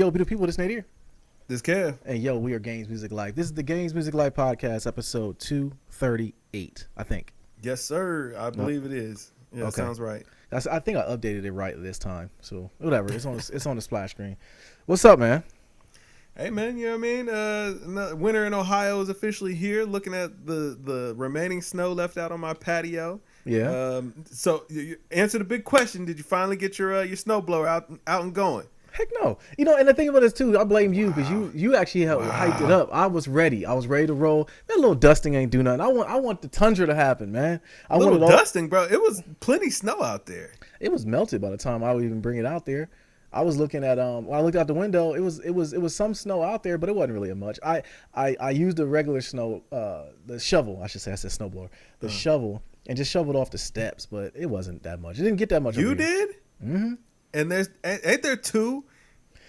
yo, beautiful people, this Nate here. This Kev. And yo, we are Games Music Life. This is the Games Music Life podcast, episode 238, I think. Yes, sir. I believe it is. Yeah, Okay. sounds right. I think I updated it right this time. So whatever, it's on the splash screen. What's up, man? Hey, man, you know what I mean? Winter in Ohio is officially here. Looking at the remaining snow left out on my patio. Yeah. So you answer the big question: did you finally get your snowblower out and going? Heck no. You know, and the thing about this too, I blame you because you actually hyped it up. I was ready. I was ready to roll. That little dusting ain't do nothing. I want the tundra to happen, man. A little dusting, bro. It was plenty snow out there. It was melted by the time I would even bring it out there. I was looking at when I looked out the window, it was some snow out there, but it wasn't really much. I used the regular snow, the shovel, I should say. I said snowblower, the shovel, and just shoveled off the steps, but it wasn't that much. It didn't get that much. You did? Mm-hmm. And ain't there two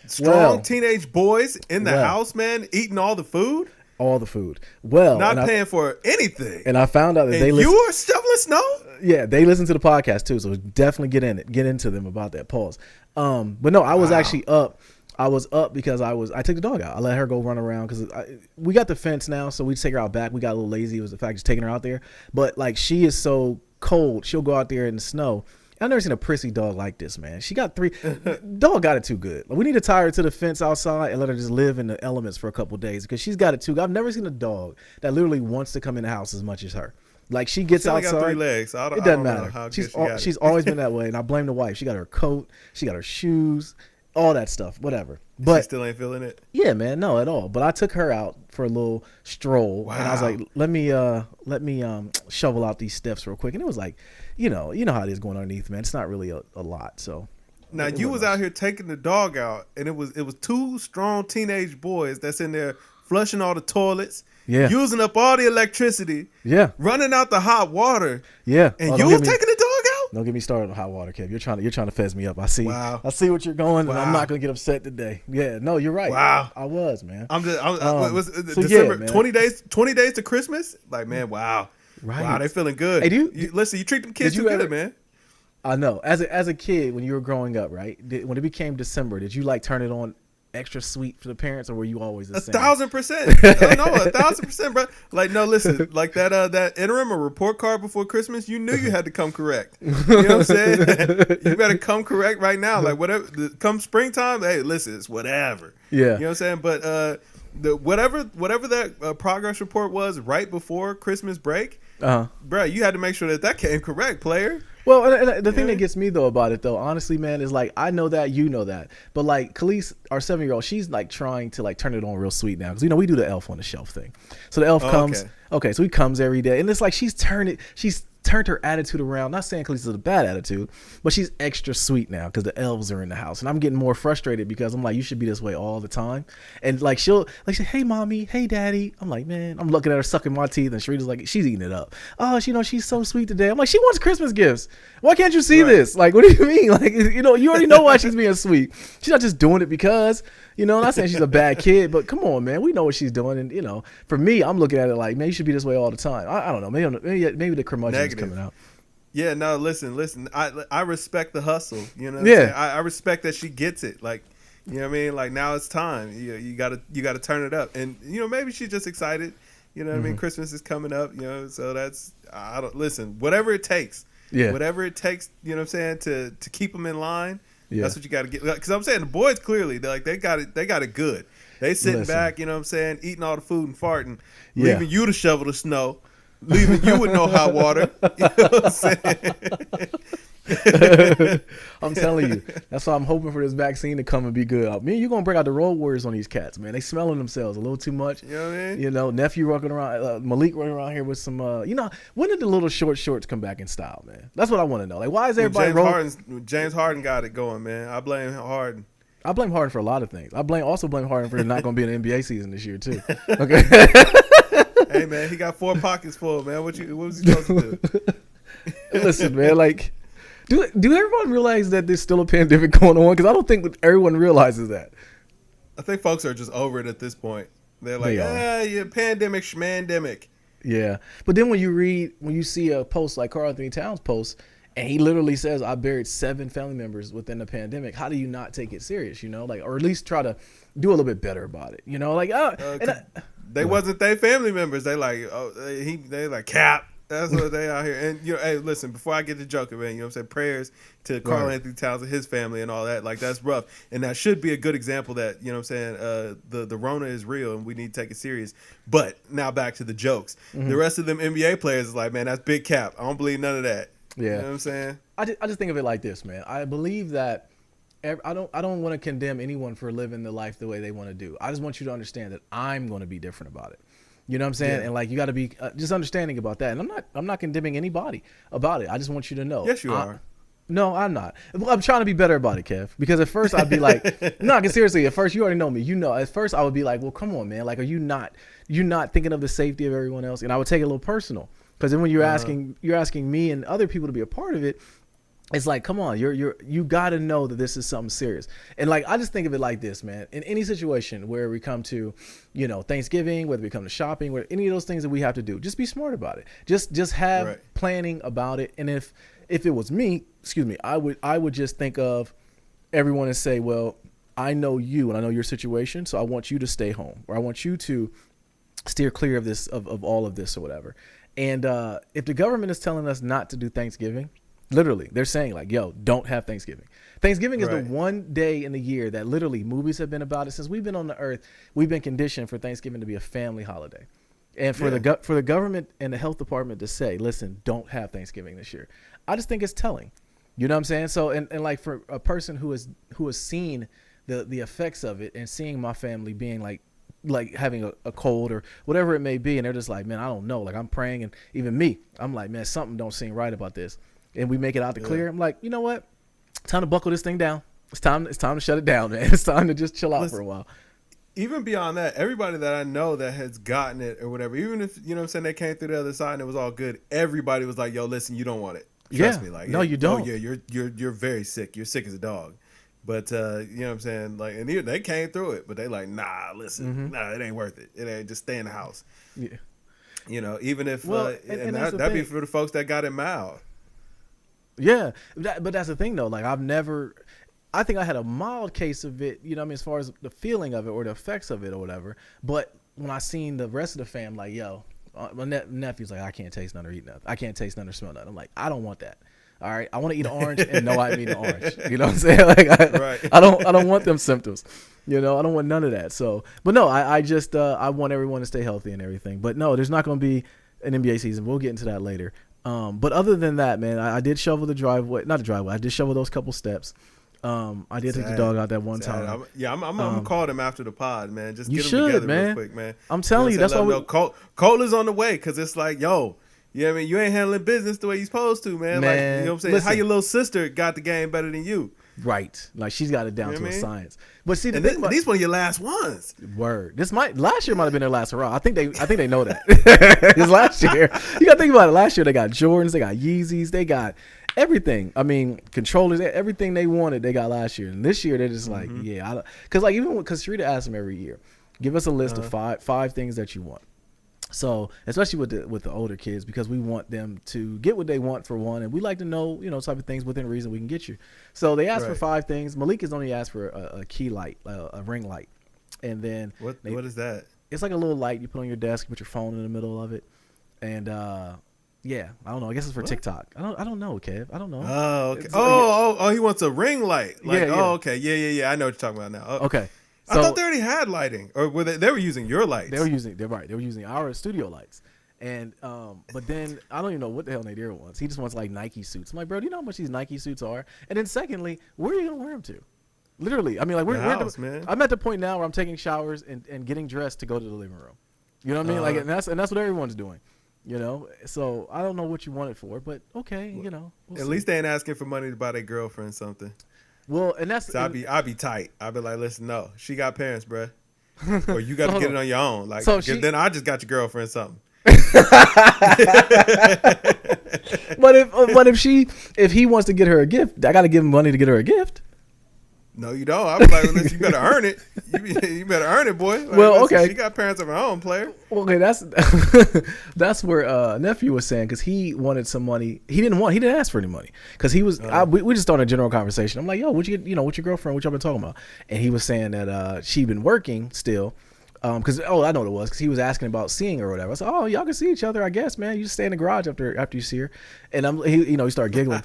strong teenage boys in the house, man, eating all the food? All the food. Well, not paying for anything. And I found out that you were shoveling snow? Yeah, they listen to the podcast too, so definitely get into them about that. Pause. But no, I was actually up. I was up because I took the dog out. I let her go run around because we got the fence now, so we take her out back. We got a little lazy. It was the fact just taking her out there. But like she is so cold, she'll go out there in the snow. I've never seen a prissy dog like this, man. She got dog got it too good. We need to tie her to the fence outside and let her just live in the elements for a couple of days because she's got it too good. I've never seen a dog that literally wants to come in the house as much as her. Like she gets outside. Got 3 legs. So it doesn't matter. She's always been that way, and I blame the wife. She got her coat, she got her shoes, all that stuff, whatever. But she still ain't feeling it. Yeah, man, no, at all. But I took her out for a little stroll, and I was like, let me shovel out these steps real quick, and it was like, you know how it is going underneath, man. It's not really a lot. So now you was out here taking the dog out, and it was 2 strong teenage boys that's in there flushing all the toilets. Yeah. Using up all the electricity. Yeah. Running out the hot water. Yeah. And you was taking the dog out? Don't get me started on hot water, Kev. You're trying to fez me up. I see. Wow. I see what you're going, and I'm not gonna get upset today. Yeah. No, you're right. Wow. I was, man. December, man. 20 days to Christmas? Like, man, wow. Right. Wow, they feeling good. Hey, listen, you treat them kids too good, man. I know. As a kid, when you were growing up, right? When it became December, did you like turn it on extra sweet for the parents, or were you always the same? 1,000%. No, 1,000%, bro. Like, no, listen, like that interim or report card before Christmas, you knew you had to come correct. You know what I'm saying? You better come correct right now. Like, whatever, come springtime, hey, listen, it's whatever. Yeah. You know what I'm saying? But whatever that progress report was right before Christmas break, bro, you had to make sure that came correct, player. Well, and the thing that gets me though about it though, honestly, man, is like I know that you know that, but like Khalees, our 7-year-old, she's like trying to like turn it on real sweet now because we do the elf on the shelf thing. So the elf comes, okay, so he comes every day, and it's like she's turned her attitude around. Not saying Khalees is a bad attitude, but she's extra sweet now because the elves are in the house, and I'm getting more frustrated because I'm like, you should be this way all the time. And like she'll like say, hey mommy, hey daddy. I'm like, man, I'm looking at her sucking my teeth, and Sharita's like, she's eating it up. Oh, she's so sweet today. I'm like, she wants Christmas gifts. Why can't you see this? Like, what do you mean? Like, you already know why she's being sweet. She's not just doing it because. Not saying she's a bad kid, but come on, man. We know what she's doing. And, for me, I'm looking at it like, man, you should be this way all the time. I don't know. Maybe the curmudgeon is coming out. Yeah, no, listen. I respect the hustle. You know what I'm saying? I respect that she gets it. Like, you know what I mean? Like, now it's time. You gotta turn it up. And, maybe she's just excited. You know what I mean? Christmas is coming up, so listen, whatever it takes. Yeah. Whatever it takes, you know what I'm saying, to keep them in line. Yeah. That's what you got to get. Because I'm saying the boys clearly, they got it good. They sitting back, you know what I'm saying, eating all the food and farting, leaving you to shovel the snow, leaving you with no hot water. You know what I'm saying? I'm telling you, that's why I'm hoping for this vaccine to come and be good. Me and you gonna bring out the road warriors on these cats, man. They smelling themselves a little too much. You know what I mean? Nephew walking around, Malik running around here with some. When did the little short shorts come back in style, man? That's what I want to know. Like, why is everybody? James Harden got it going, man. I blame Harden. I blame Harden for a lot of things. I also blame Harden for not going to be in the NBA season this year too. Okay. Hey man, he got 4 pockets full, man. What was he supposed to do? Listen, man, like. Do everyone realize that there's still a pandemic going on? Because I don't think everyone realizes that. I think folks are just over it at this point. They're like, pandemic, schmandemic. Yeah. But then when you see a post like Karl Anthony Towns' post, And he literally says, I buried 7 family members within the pandemic. How do you not take it serious, like, or at least try to do a little bit better about it, like, they wasn't their family members. They like, they like Cap. That's what they out here. And hey, listen, before I get to joking, man, what I'm saying? Prayers to Carl Anthony Towns and his family and all that. Like, that's rough. And that should be a good example that, what I'm saying, the Rona is real and we need to take it serious. But now back to the jokes. Mm-hmm. The rest of them NBA players is like, man, that's big cap. I don't believe none of that. Yeah. You know what I'm saying? I just think of it like this, man. I believe that I don't want to condemn anyone for living the life the way they want to do. I just want you to understand that I'm going to be different about it. You know what I'm saying? Yeah. And like, you got to be just understanding about that. And I'm not condemning anybody about it. I just want you to know. Yes, you are. No, I'm not. I'm trying to be better about it, Kev. Because at first I'd be like, no, seriously. At first, you already know me. At first I would be like, well, come on, man. Like, are you not thinking of the safety of everyone else? And I would take it a little personal. Because then when you're asking me and other people to be a part of it, it's like, come on, you got to know that this is something serious. And like, I just think of it like this, man. In any situation where we come to, Thanksgiving, whether we come to shopping, where any of those things that we have to do, just be smart about it. Just have planning about it. And if it was me, I would just think of everyone and say, well, I know you and I know your situation, so I want you to stay home, or I want you to steer clear of this, of all of this or whatever. And if the government is telling us not to do Thanksgiving, literally, they're saying like, yo, don't have Thanksgiving. Thanksgiving is the one day in the year that literally movies have been about it. Since we've been on the earth, we've been conditioned for Thanksgiving to be a family holiday. And for the government and the health department to say, listen, don't have Thanksgiving this year, I just think it's telling. You know what I'm saying? So, and like, for a person who has seen the effects of it, and seeing my family being like having a cold or whatever it may be, and they're just like, man, I don't know. Like, I'm praying, and even me, I'm like, man, something don't seem right about this. And we make it out to clear. I'm like, you know what? Time to buckle this thing down. It's time to shut it down, man. It's time to just chill out for a while. Even beyond that, everybody that I know that has gotten it or whatever, even if, what I'm saying, they came through the other side and it was all good, everybody was like, yo, listen, you don't want it. Trust me. Like, no, you don't. Oh, yeah, you're very sick. You're sick as a dog. But, you know what I'm saying? Like, and they came through it, but they like, nah, listen, it ain't worth it. It ain't, just stay in the house. Yeah. Even if, and that'd be for the folks that got it mild. Yeah, but that's the thing though. Like, I think I had a mild case of it, as far as the feeling of it or the effects of it or whatever. But when I seen the rest of the fam, like, yo, my nephew's like, I can't taste none or eat nothing. I can't taste none or smell nothing. I'm like, I don't want that. All right, I want to eat an orange and know I'm eating an orange. You know what I'm saying? Like, I don't want them symptoms. I don't want none of that. So, but no, I just I want everyone to stay healthy and everything. But no, there's not going to be an NBA season. We'll get into that later. But other than that, man, I did shovel the driveway. Not the driveway. I did shovel those couple steps. I did take the dog out that one time. I'm gonna call him after the pod, man. Just you get should, them together man. real quick, man. I'm telling you, that's why we. Cole is on the way, because it's like, yo, I mean, you ain't handling business the way you're supposed to, man. Like, you know what I'm saying? Listen, how your little sister got the game better than you? Right, like, she's got it down to a science. But see, these one of your last ones. Word. Last year might have been their last hurrah. I think they know that. Because last year, you got to think about it. Last year they got Jordans, they got Yeezys, they got everything. I mean, controllers, everything they wanted, they got last year. And this year they're just like, because like, even because Sharita asks them every year, give us a list of five things that you want. So, especially with the older kids, because we want them to get what they want, for one, and we like to know, type of things within reason we can get you. So they asked for 5 things. Malik has only asked for a key light, a ring light, and then what is that? It's like a little light you put on your desk, put your phone in the middle of it, and I don't know. I guess it's for TikTok. I don't know, Kev. I don't know. Oh, okay. He wants a ring light. Like, okay, yeah. I know what you're talking about now. Okay. So, I thought they already had lighting, or were they were using your lights? They were using our studio lights, and but then I don't even know what the hell Nadir wants. He just wants like Nike suits. I'm like, bro, do you know how much these Nike suits are? And then secondly, where are you gonna wear them to? Literally, I mean, like, I'm at the point now where I'm taking showers and getting dressed to go to the living room. You know what I mean? Like, and that's what everyone's doing. So I don't know what you want it for, but okay, we'll at least they ain't asking for money to buy their girlfriend something. Well, and that's, so I'd be tight. I'd be like, listen, no, she got parents, bruh. Or you got to get it on your own. Like, so then I just got your girlfriend something. But if he wants to get her a gift, I got to give him money to get her a gift. No, you don't. I was like, listen, you better earn it. You better earn it, boy. Like, well, listen, okay. She got parents of her own, player. Okay, that's where nephew was saying, because he wanted some money. He didn't ask for any money, because he was. We just started a general conversation. I'm like, yo, what's your girlfriend? What y'all been talking about? And he was saying that she'd been working still. Because I know what it was, because he was asking about seeing her or whatever. I said, oh, y'all can see each other, I guess, man. You just stay in the garage after you see her. And he started giggling.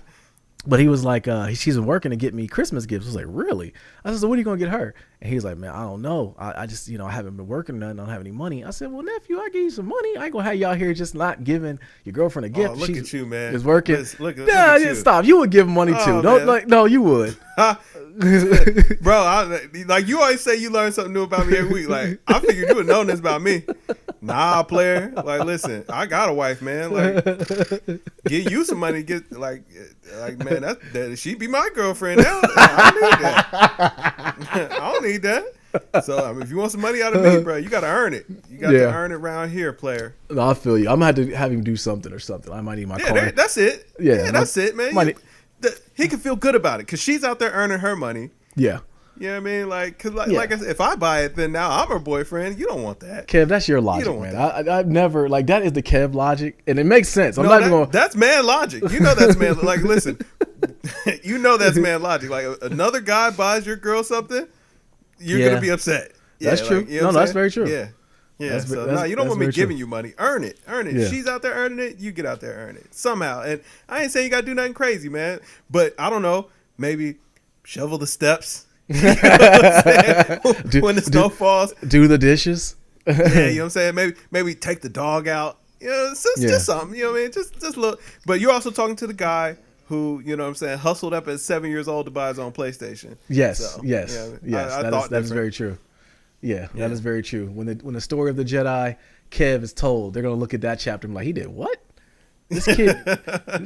But he was like, she's been working to get me Christmas gifts. I was like, really? I said, so what are you going to get her? And he was like, man, I don't know. I just, I haven't been working or nothing. I don't have any money. I said, well, nephew, I give you some money. I ain't going to have y'all here just not giving your girlfriend a gift. Oh, look at you, man. Is working. Look at you. Stop. You would give money too. No, you would. Bro, like you always say you learn something new about me every week. Like, I figured you would know this about me. Nah, player. Like, listen, I got a wife, man. Like, get you some money. Get like man, that she be my girlfriend now. I don't need that. So if you want some money out of me, bro, you gotta earn it. You got to earn it around here, player. No, I feel you. I'm gonna have to have him do something or something. I might need my car. That's it. Yeah, that's it, man. He can feel good about it because she's out there earning her money. Yeah. You know what I mean? Like I said, if I buy it, then now I'm her boyfriend. You don't want that. Kev, that's your logic, man. I've never, that is the Kev logic, and it makes sense. That's man logic. You know that's man, like, listen, you know that's man logic. Like, another guy buys your girl something, you're going to be upset. Yeah, that's true. That's very true. Yeah. Yeah, you don't want me giving you money. Earn it. Yeah. She's out there earning it. You get out there earn it somehow. And I ain't saying you got to do nothing crazy, man. But I don't know. Maybe shovel the steps. You know when the snow falls. Do the dishes. Yeah, you know what I'm saying? Maybe take the dog out. You know, just something. You know what I mean? Just look. But you're also talking to the guy who, you know what I'm saying, hustled up at 7 years old to buy his own PlayStation. Yes. So, yes. That is very true. Yeah, that is very true. When the story of the Jedi, Kev is told, they're gonna look at that chapter and be like, he did what? This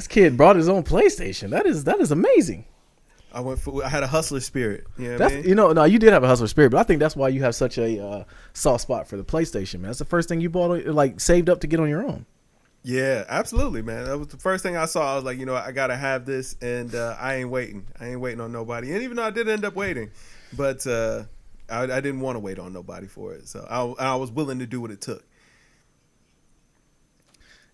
kid brought his own PlayStation. That is amazing. I had a hustler spirit. You know what I mean? No, you did have a hustler spirit, but I think that's why you have such a soft spot for the PlayStation, man. That's the first thing you bought, like, saved up to get on your own. Yeah, absolutely, man. That was the first thing I saw. I was like, I gotta have this, and I ain't waiting. I ain't waiting on nobody. And even though I did end up waiting, but I didn't want to wait on nobody for it, so I was willing to do what it took.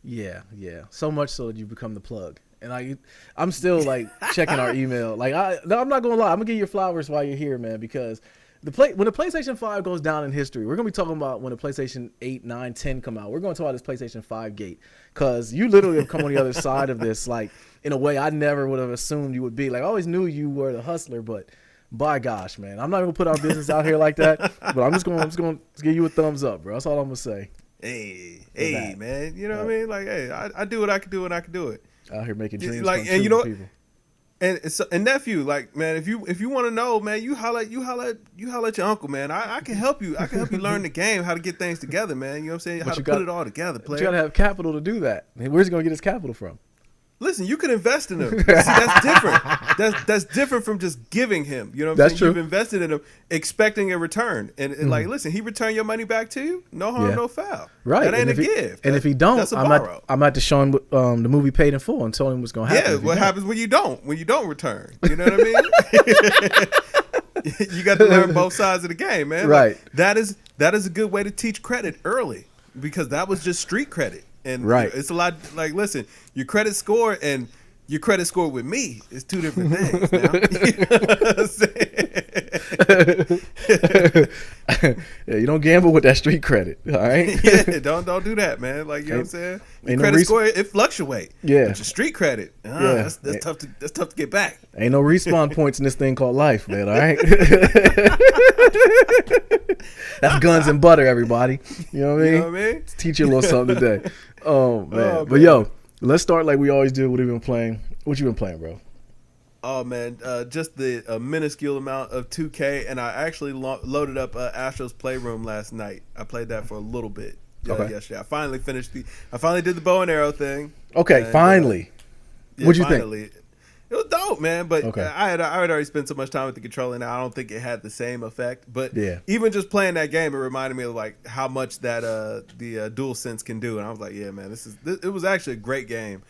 Yeah. So much so that you become the plug. And I'm still like checking our email. Like I'm not gonna lie, I'm gonna give you your flowers while you're here, man, because when the PlayStation 5 goes down in history, we're gonna be talking about when the PlayStation 8, 9, 10 come out. We're gonna talk about this PlayStation 5 gate, because you literally have come on the other side of this, like, in a way I never would have assumed you would be. Like, I always knew you were the hustler, but by gosh, man, I'm not gonna put our business out here like that. But I'm just gonna give you a thumbs up, bro. That's all I'm gonna say. Hey, man. You know what I mean? Like, hey, I do what I can do, and I can do it. Out here making dreams like, come and true for people. And nephew, like, man, if you want to know, man, you holla at your uncle, man. I can help you. I can help you learn the game, how to get things together, man. You know what I'm saying? How to put it all together, player. You gotta have capital to do that. Where's he gonna get his capital from? Listen, you could invest in him. See, that's different. That's different from just giving him. You know what I'm saying? True. You've invested in him, expecting a return, and like, listen, he returned your money back to you. No harm, no foul. Right. That ain't a gift. And if he don't, I'm at to show him the movie Paid in Full and tell him what's gonna happen. Yeah, what happens when you don't return? You know what I mean? You got to learn both sides of the game, man. Right. Like, that is a good way to teach credit early, because that was just street credit. And it's a lot, like, listen, your credit score and your credit score with me is two different things now. You know what I'm saying? Yeah, you don't gamble with that street credit, all right? Yeah, don't do that, man. Like, you know what I'm saying? Your credit score, it fluctuates. Yeah. But your street credit, that's tough to get back. Ain't no respawn points in this thing called life, man, all right? That's guns and butter, everybody. You know what I mean? You know what I mean? Teach you a little something today. Oh, man. But, yo, let's start like we always do. What have you been playing? What you been playing, bro? Oh, man, just the minuscule amount of 2K, and I actually loaded up Astro's Playroom last night. I played that for a little bit yesterday. I finally did the bow and arrow thing. Okay, finally. What'd you think? It was dope, man. But Okay. I had already spent so much time with the controller now. I don't think it had the same effect. But Yeah. even just playing that game, it reminded me of like how much that the DualSense can do. And I was like, yeah, man, it was actually a great game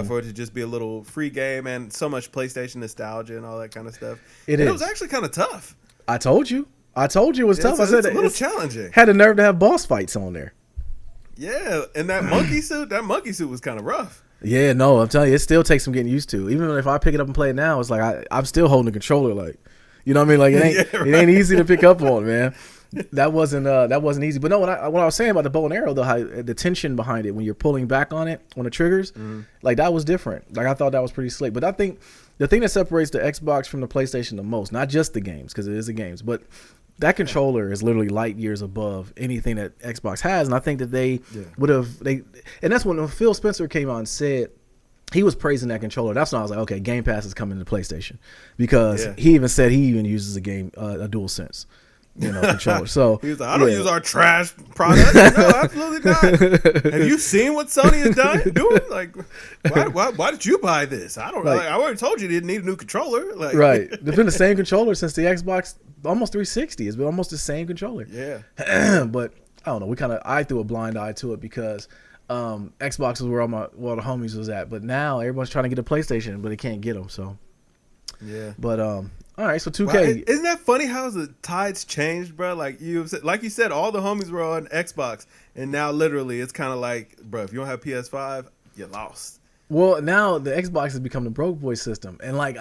for it to just be a little free game and so much PlayStation nostalgia and all that kind of stuff. It was actually kind of tough. I told you it was tough. I said it's a little challenging. Had the nerve to have boss fights on there. Yeah, and that monkey suit was kind of rough. Yeah, no, I'm telling you, it still takes some getting used to. Even if I pick it up and play it now, it's like I'm still holding the controller, like, you know what I mean? Like it ain't easy to pick up on, man. That wasn't easy. But no, what I was saying about the bow and arrow, though, how the tension behind it when you're pulling back on it on the triggers, like that was different. Like I thought that was pretty slick. But I think the thing that separates the Xbox from the PlayStation the most, not just the games, because it is the games, but that controller is literally light years above anything that Xbox has, and I think that they would have and that's when Phil Spencer came out and said he was praising that controller. That's when I was like, okay, Game Pass is coming to PlayStation, because he even said he even uses a DualSense, controller. So he was like, I don't use our trash product. No, absolutely not. Have you seen what Sony has doing? Like, why did you buy this? I don't know. Like, I already told you didn't need a new controller. Like, right, it's been the same controller since the Xbox. Almost 360. It's been almost the same controller. Yeah. But I don't know. I threw a blind eye to it because Xbox is where all the homies was at. But now everyone's trying to get a PlayStation, but they can't get them. So yeah. But all right. So 2K. Wow, isn't that funny how the tides changed, bro? Like you said, all the homies were on Xbox, and now literally it's kind of like, bro, if you don't have PS5, you're lost. Well, now the Xbox has become the broke boy system, and like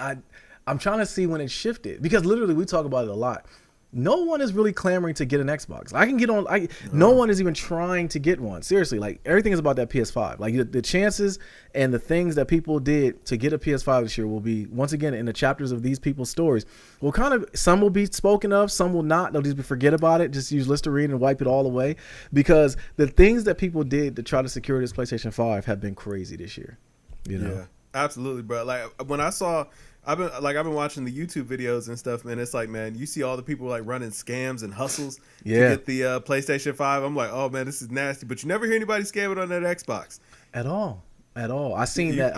I'm trying to see when it shifted, because literally we talk about it a lot. No one is really clamoring to get an Xbox. I can get on. No one is even trying to get one. Seriously, like everything is about that PS5. Like the chances and the things that people did to get a PS5 this year will be, once again, in the chapters of these people's stories. Well, some will be spoken of, some will not. They'll just forget about it. Just use Listerine and wipe it all away, because the things that people did to try to secure this PlayStation 5 have been crazy this year. Yeah, absolutely, bro. Like when I saw. I've been watching the YouTube videos and stuff, man. It's like, man, you see all the people like running scams and hustles to get the PlayStation 5. I'm like, oh man, this is nasty. But you never hear anybody scamming on that Xbox at all. I seen that.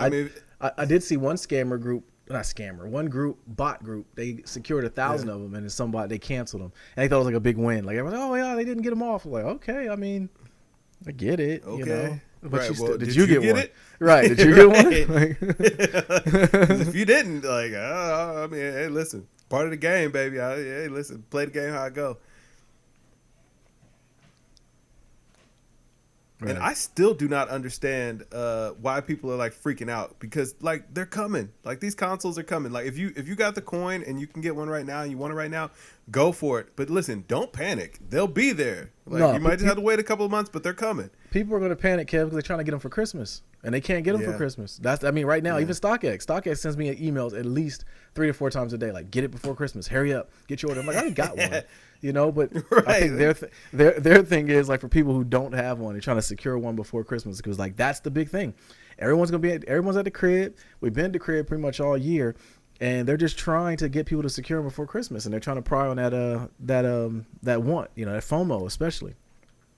I did see one scammer group, one bot group. They secured 1,000 of them, and then they canceled them, and they thought it was like a big win. Like everyone's, oh yeah, they didn't get them off. I'm like, okay, I mean, I get it. Okay. But right, did you get one? It? Right. Did you get one? If you didn't, like, I mean, hey, listen, part of the game, baby. Hey, listen, play the game how I go. Right. And I still do not understand why people are like freaking out, because like they're coming. Like these consoles are coming. Like if you got the coin and you can get one right now and you want it right now, go for it. But listen, don't panic. They'll be there. Like you might just have to wait a couple of months, but they're coming. People are going to panic, Kev, because they're trying to get them for Christmas, and they can't get them for Christmas. Right now, even StockX sends me emails at least 3 to 4 times a day, like, get it before Christmas. Hurry up, get your order. I'm like, I already got one, But I think their thing is like, for people who don't have one, they're trying to secure one before Christmas, because like that's the big thing. Everyone's at the crib. We've been at the crib pretty much all year, and they're just trying to get people to secure them before Christmas, and they're trying to pry on that want, that FOMO especially.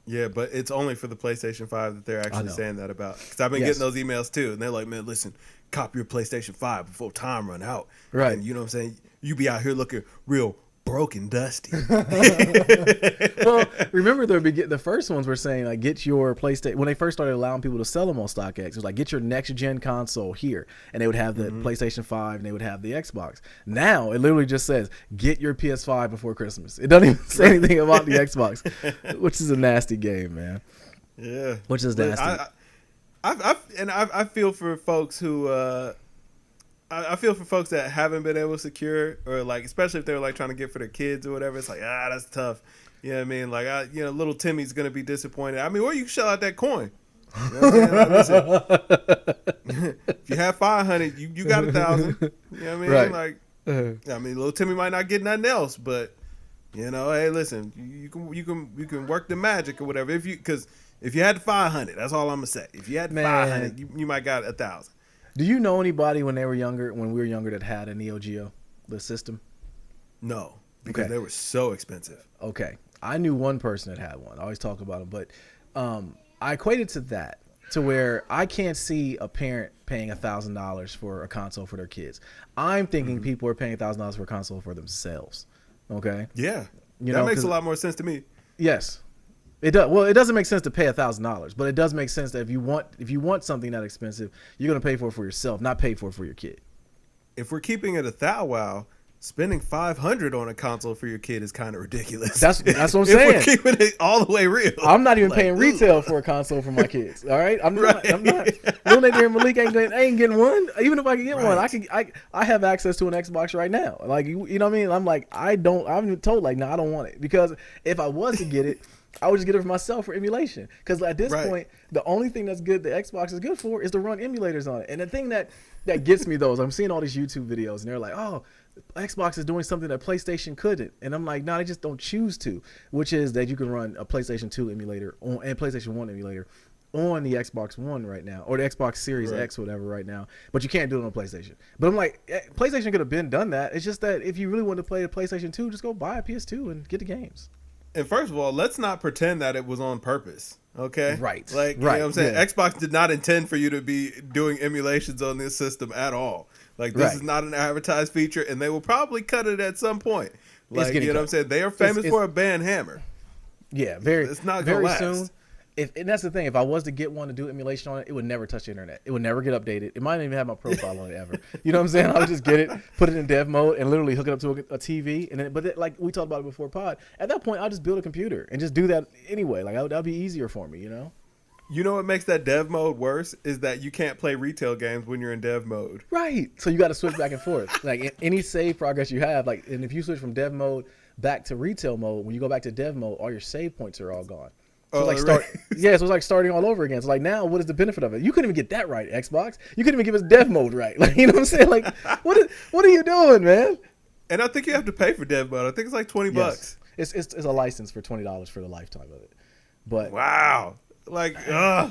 Yeah, but it's only for the PlayStation 5 that they're actually saying that about. Because I've been getting those emails too, and they're like, man, listen, cop your PlayStation 5 before time run out. Right. And you know what I'm saying? You be out here looking real broken dusty. Well, remember the first ones were saying, like, get your PlayStation, when they first started allowing people to sell them on StockX, it was like, get your next gen console here, and they would have the PlayStation 5 and they would have the Xbox. Now it literally just says, get your PS5 before Christmas. It doesn't even say anything about the Xbox, which is a nasty game, man. Yeah, which is nasty. I feel for folks who I feel for folks that haven't been able to secure, or like, especially if they're like trying to get for their kids or whatever. It's like, that's tough. You know what I mean? Like, little Timmy's going to be disappointed. I mean, or you can shell out that coin. You know what I'm saying? If you have 500, you got 1,000. You know what I mean? Right. Like, I mean, little Timmy might not get nothing else, but hey, listen, you can work the magic or whatever. Because if you had 500, that's all I'm gonna say. If you had 500, you might got 1,000. Do you know anybody when we were younger, that had a Neo Geo, the system? No, because they were so expensive. Okay. I knew one person that had one. I always talk about them, but I equated to that. to where I can't see a parent paying $1,000 for a console for their kids. I'm thinking people are paying $1,000 for a console for themselves. Okay. Yeah, that makes a lot more sense to me. Yes, it does. Well, it doesn't make sense to pay $1,000, but it does make sense that if you want something that expensive, you're gonna pay for it for yourself, not pay for it for your kid. If we're keeping it a thou wow, spending $500 on a console for your kid is kind of ridiculous. That's what I'm saying. If we're keeping it all the way real, I'm not even paying retail for a console for my kids. All right, I'm not. Lil Nate and Malik ain't getting one. Even if I can get one, I have access to an Xbox right now. Like you know what I mean? I'm like I'm told like no, I don't want it, because if I was to get it, I would just get it for myself for emulation. Because at this point, the only thing that's good the Xbox is good for is to run emulators on it. And the thing that gets me though is I'm seeing all these YouTube videos and they're like, oh, Xbox is doing something that PlayStation couldn't. And I'm like, no, they just don't choose to, which is that you can run a PlayStation 2 emulator and PlayStation 1 emulator on the Xbox One right now, or the Xbox Series X, whatever right now, but you can't do it on PlayStation. But I'm like, PlayStation could have been done that. It's just that if you really want to play a PlayStation 2, just go buy a PS2 and get the games. And first of all, let's not pretend that it was on purpose. Okay. Right. Like, you know what I'm saying? Yeah. Xbox did not intend for you to be doing emulations on this system at all. Like, this is not an advertised feature, and they will probably cut it at some point. Like, you know what I'm saying? They are famous for a banned hammer. Yeah, it's not very soon. And that's the thing. If I was to get one to do emulation on it, it would never touch the internet. It would never get updated. It might not even have my profile on it ever. You know what I'm saying? I would just get it, put it in dev mode, and literally hook it up to a TV. And then, like we talked about it before pod, at that point, I'll just build a computer and just do that anyway. Like that'd be easier for me, you know? You know what makes that dev mode worse is that you can't play retail games when you're in dev mode. Right. So you got to switch back and forth. Like any save progress you have, like, and if you switch from dev mode back to retail mode, when you go back to dev mode, all your save points are all gone. So it's like starting all over again. So like now, what is the benefit of it? You couldn't even get that right, Xbox. You couldn't even give us dev mode right. Like, you know what I'm saying? Like, what are you doing, man? And I think you have to pay for dev mode. I think it's like $20. It's a license for $20 for the lifetime of it. But wow, like, yeah.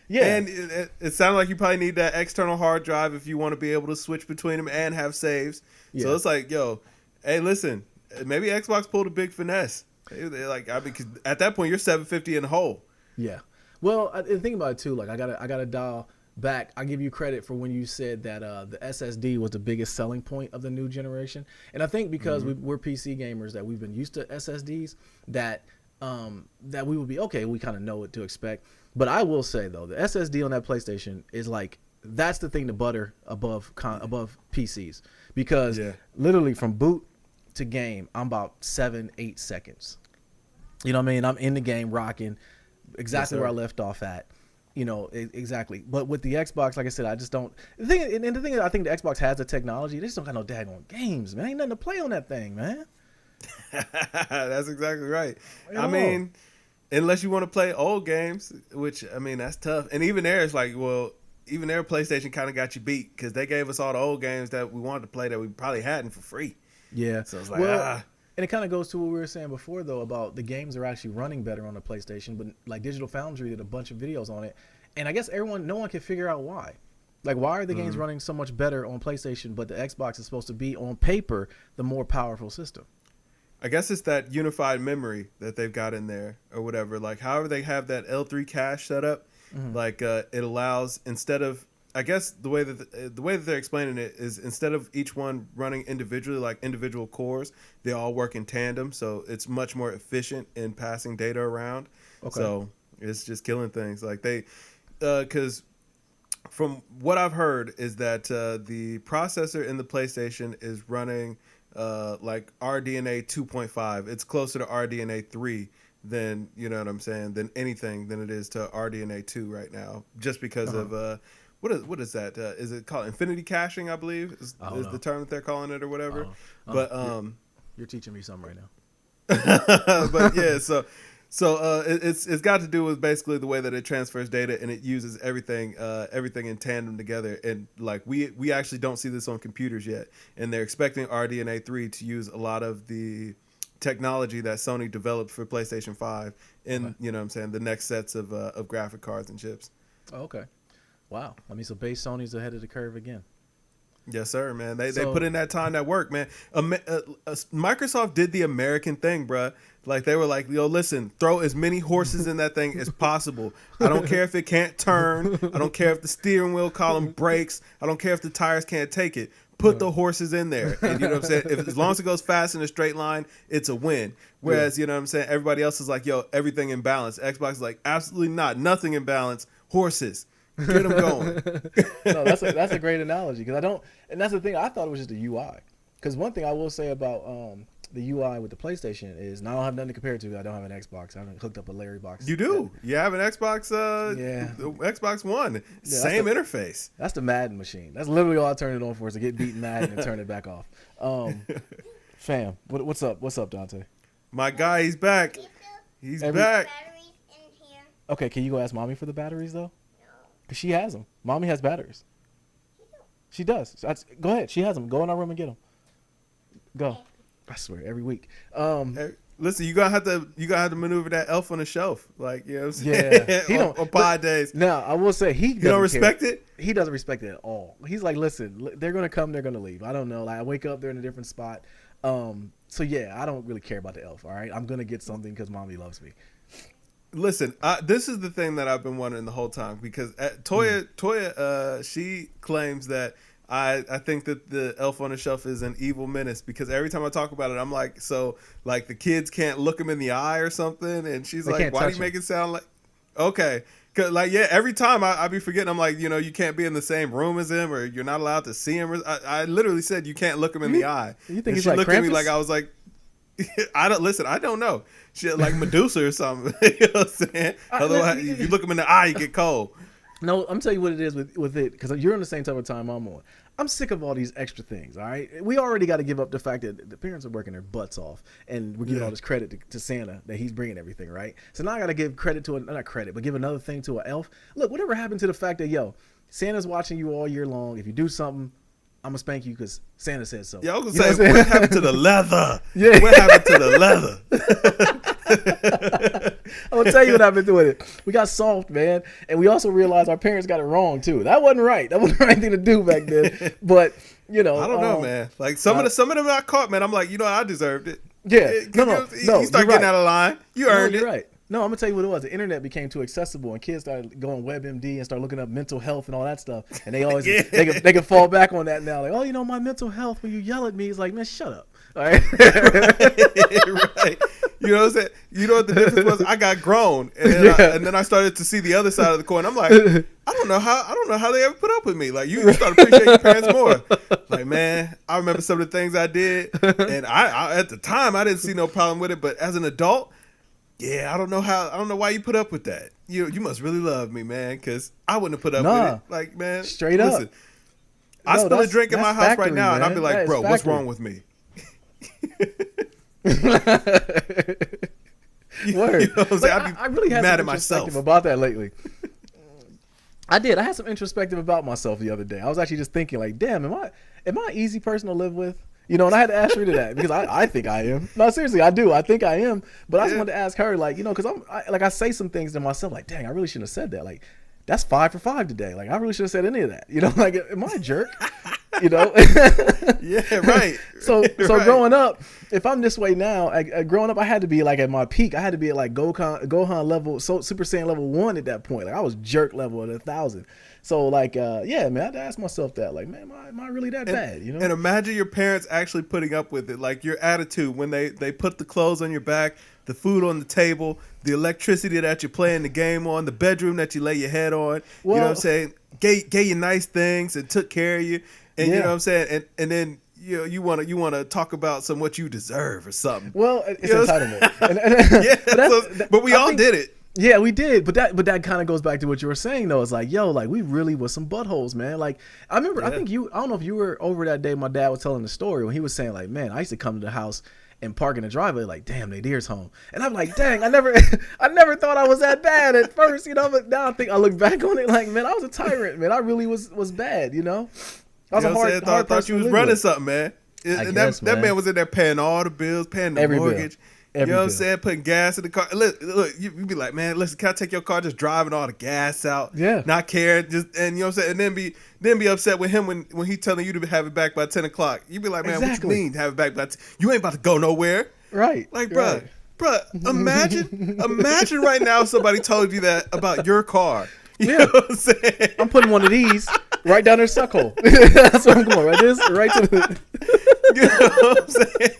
And it sounded like you probably need that external hard drive if you want to be able to switch between them and have saves. Yeah. So it's like, yo, hey, listen, maybe Xbox pulled a big finesse. Like, I mean, 'cause at that point you're $750 in the hole. Yeah. Well, the thing about it too, like I gotta dial back. I give you credit for when you said that the SSD was the biggest selling point of the new generation, and I think because we're PC gamers that we've been used to SSDs, that we would be okay. We kind of know what to expect. But I will say though, the SSD on that PlayStation is like, that's the thing to butter above PCs, because literally from boot to game, I'm about 7-8 seconds. You know what I mean? I'm in the game rocking exactly where I left off at. You know, exactly. But with the Xbox, like I said, I just don't. The thing is, I think the Xbox has the technology. They just don't got no daggone games, man. Ain't nothing to play on that thing, man. That's exactly right. I mean, unless you want to play old games, which, I mean, that's tough. And even there, it's like, well, even there, PlayStation kind of got you beat because they gave us all the old games that we wanted to play that we probably hadn't for free. Yeah. So it's like, And it kind of goes to what we were saying before, though, about the games are actually running better on the PlayStation. But like Digital Foundry did a bunch of videos on it, and I guess no one can figure out why. Like, why are the games running so much better on PlayStation, but the Xbox is supposed to be, on paper, the more powerful system? I guess it's that unified memory that they've got in there or whatever. Like, however they have that L3 cache set up, like it allows, instead of, I guess the way that they're explaining it is, instead of each one running individually, like individual cores, they all work in tandem. So it's much more efficient in passing data around. Okay. So it's just killing things. Like because from what I've heard is that the processor in the PlayStation is running like RDNA 2.5. It's closer to RDNA 3 than, you know what I'm saying, than it is to RDNA 2 right now, just because of what is that? Is it called infinity caching? I believe is the term that they're calling it or whatever. But you're teaching me something right now. But yeah, so it's got to do with basically the way that it transfers data, and it uses everything in tandem together. And like we actually don't see this on computers yet, and they're expecting RDNA 3 to use a lot of the technology that Sony developed for PlayStation 5 in you know what I'm saying, the next sets of graphic cards and chips. Oh, okay. Wow. I mean, so base Sony's ahead of the curve again. Yes, sir, man. They put in that time, that work, man. Microsoft did the American thing, bruh. Like, they were like, yo, listen, throw as many horses in that thing as possible. I don't care if it can't turn. I don't care if the steering wheel column breaks. I don't care if the tires can't take it. Put the horses in there. And you know what I'm saying? As long as it goes fast in a straight line, it's a win. Whereas, you know what I'm saying, everybody else is like, yo, everything in balance. Xbox is like, absolutely not. Nothing in balance. Horses. Get them going. No, that's a great analogy, because and that's the thing. I thought it was just the UI. Because one thing I will say about the UI with the PlayStation is, now I don't have nothing to compare it to. I don't have an Xbox. I haven't hooked up a Larry box. You do. You have an Xbox. Xbox One. Same interface. That's the Madden machine. That's literally all I turn it on for, is to get beaten Madden and turn it back off. Fam, what's up? What's up, Dante? My guy, he's back. He's back. Okay, can you go ask mommy for the batteries though? Because she has them. Mommy has batteries. She does. Go ahead. She has them. Go in our room and get them. Go. I swear, every week. Listen, you gotta have to maneuver that elf on the shelf, like, you know what I'm saying? Yeah, he don't on pod days. Now, I will say, he don't respect it. He doesn't respect it at all. He's like, listen, they're gonna come, they're gonna leave. I don't know. Like, I wake up, they're in a different spot. So yeah, I don't really care about the elf. All right, I'm gonna get something because mommy loves me. Listen, this is the thing that I've been wondering the whole time, because Toya, she claims that I think that the elf on the shelf is an evil menace, because every time I talk about it, I'm like, so like the kids can't look him in the eye or something, and she's like, why do you make it sound like, okay, cause like, yeah, every time I be forgetting, I'm like, you know, you can't be in the same room as him, or you're not allowed to see him. I literally said you can't look him in the eye. You think she like looked Krampus? at me like I was like, I don't know. Shit, like Medusa or something. You know what I'm saying? Otherwise, if you look him in the eye, you get cold. No, I'm telling you what it is with it, because you're on the same type of time I'm on. I'm sick of all these extra things, all right? We already got to give up the fact that the parents are working their butts off, and we're giving all this credit to Santa, that he's bringing everything, right? So now I got to give credit to, not credit, but give another thing to an elf. Look, whatever happened to the fact that, yo, Santa's watching you all year long. If you do something, I'm going to spank you because Santa said so. Yeah, I was going to say, what happened to the leather? Yeah. What happened to the leather? I'm going to tell you what happened to it. We got soft, man. And we also realized our parents got it wrong, too. That wasn't right. That wasn't the right thing to do back then. But, you know. I don't know, man. Like, some of them I caught, man. I'm like, you know, I deserved it. Yeah. No. You start getting out of line. You earned it. You're right. No, I'm going to tell you what it was. The internet became too accessible, and kids started going WebMD and start looking up mental health and all that stuff. And they always they can fall back on that now. Like, oh, you know, my mental health, when you yell at me, it's like, man, shut up. All right. Right. You know what I'm saying? You know what the difference was? I got grown, and then I started to see the other side of the coin. I'm like, I don't know how they ever put up with me. Like, you start to appreciate your parents more. Like, man, I remember some of the things I did, and I at the time I didn't see no problem with it, but as an adult, yeah, I don't know why you put up with that. You must really love me, man, because I wouldn't have put up with it. Like, man, straight up. I spill a drink in my house right now, man. And I'd be like, bro, what's wrong with me? Word. You know what I'm saying? I really had some introspective about that lately. I did. I had some introspective about myself the other day. I was actually just thinking, like, damn, am I an easy person to live with? You know, and I had to ask her to that, because I think I am. No, seriously, I do. I think I am. But I just wanted to ask her, like, you know, because I say some things to myself, like, dang, I really shouldn't have said that. Like, that's 5 for 5 today. Like, I really should have said any of that. You know, like, am I a jerk? You know? Yeah, right. So right. Growing up, if I'm this way now, growing up, I had to be like at my peak. I had to be at like Gohan level, Super Saiyan level 1 at that point. Like, I was jerk level at 1,000. So like, yeah, man, I had to ask myself that, like, man, am I really that bad? You know? And imagine your parents actually putting up with it, like your attitude when they put the clothes on your back, the food on the table, the electricity that you're playing the game on, the bedroom that you lay your head on. Well, you know what I'm saying? Gave you nice things and took care of you. And you know what I'm saying? And then you want to talk about what you deserve or something. Well, it's entitlement. But we all did it. Yeah, we did. But that kind of goes back to what you were saying, though. It's like, yo, like, we really was some buttholes, man. Like, I remember, I don't know if you were over that day my dad was telling the story when he was saying, like, man, I used to come to the house and park in the driveway, like, damn, Nadir's home. And I'm like, dang, I never thought I was that bad at first, you know, but now I look back on it like, man, I was a tyrant, man. I really was bad, you know? I was I thought you was running something, man. And that man was in there paying all the bills, paying the mortgage. You know what I'm saying? Putting gas in the car. Look, you be like, man, listen, can I take your car? Just driving all the gas out. Yeah. Not caring. And you know what I'm saying? And then be upset with him when he telling you to have it back by 10 o'clock. You be like, man, what you mean have it back by 10? You ain't about to go nowhere. Right. Like, bruh, imagine right now somebody told you that about your car. You know what I'm saying? I'm putting one of these right down their suck hole. That's what I'm going. Right to the. You know what I'm saying?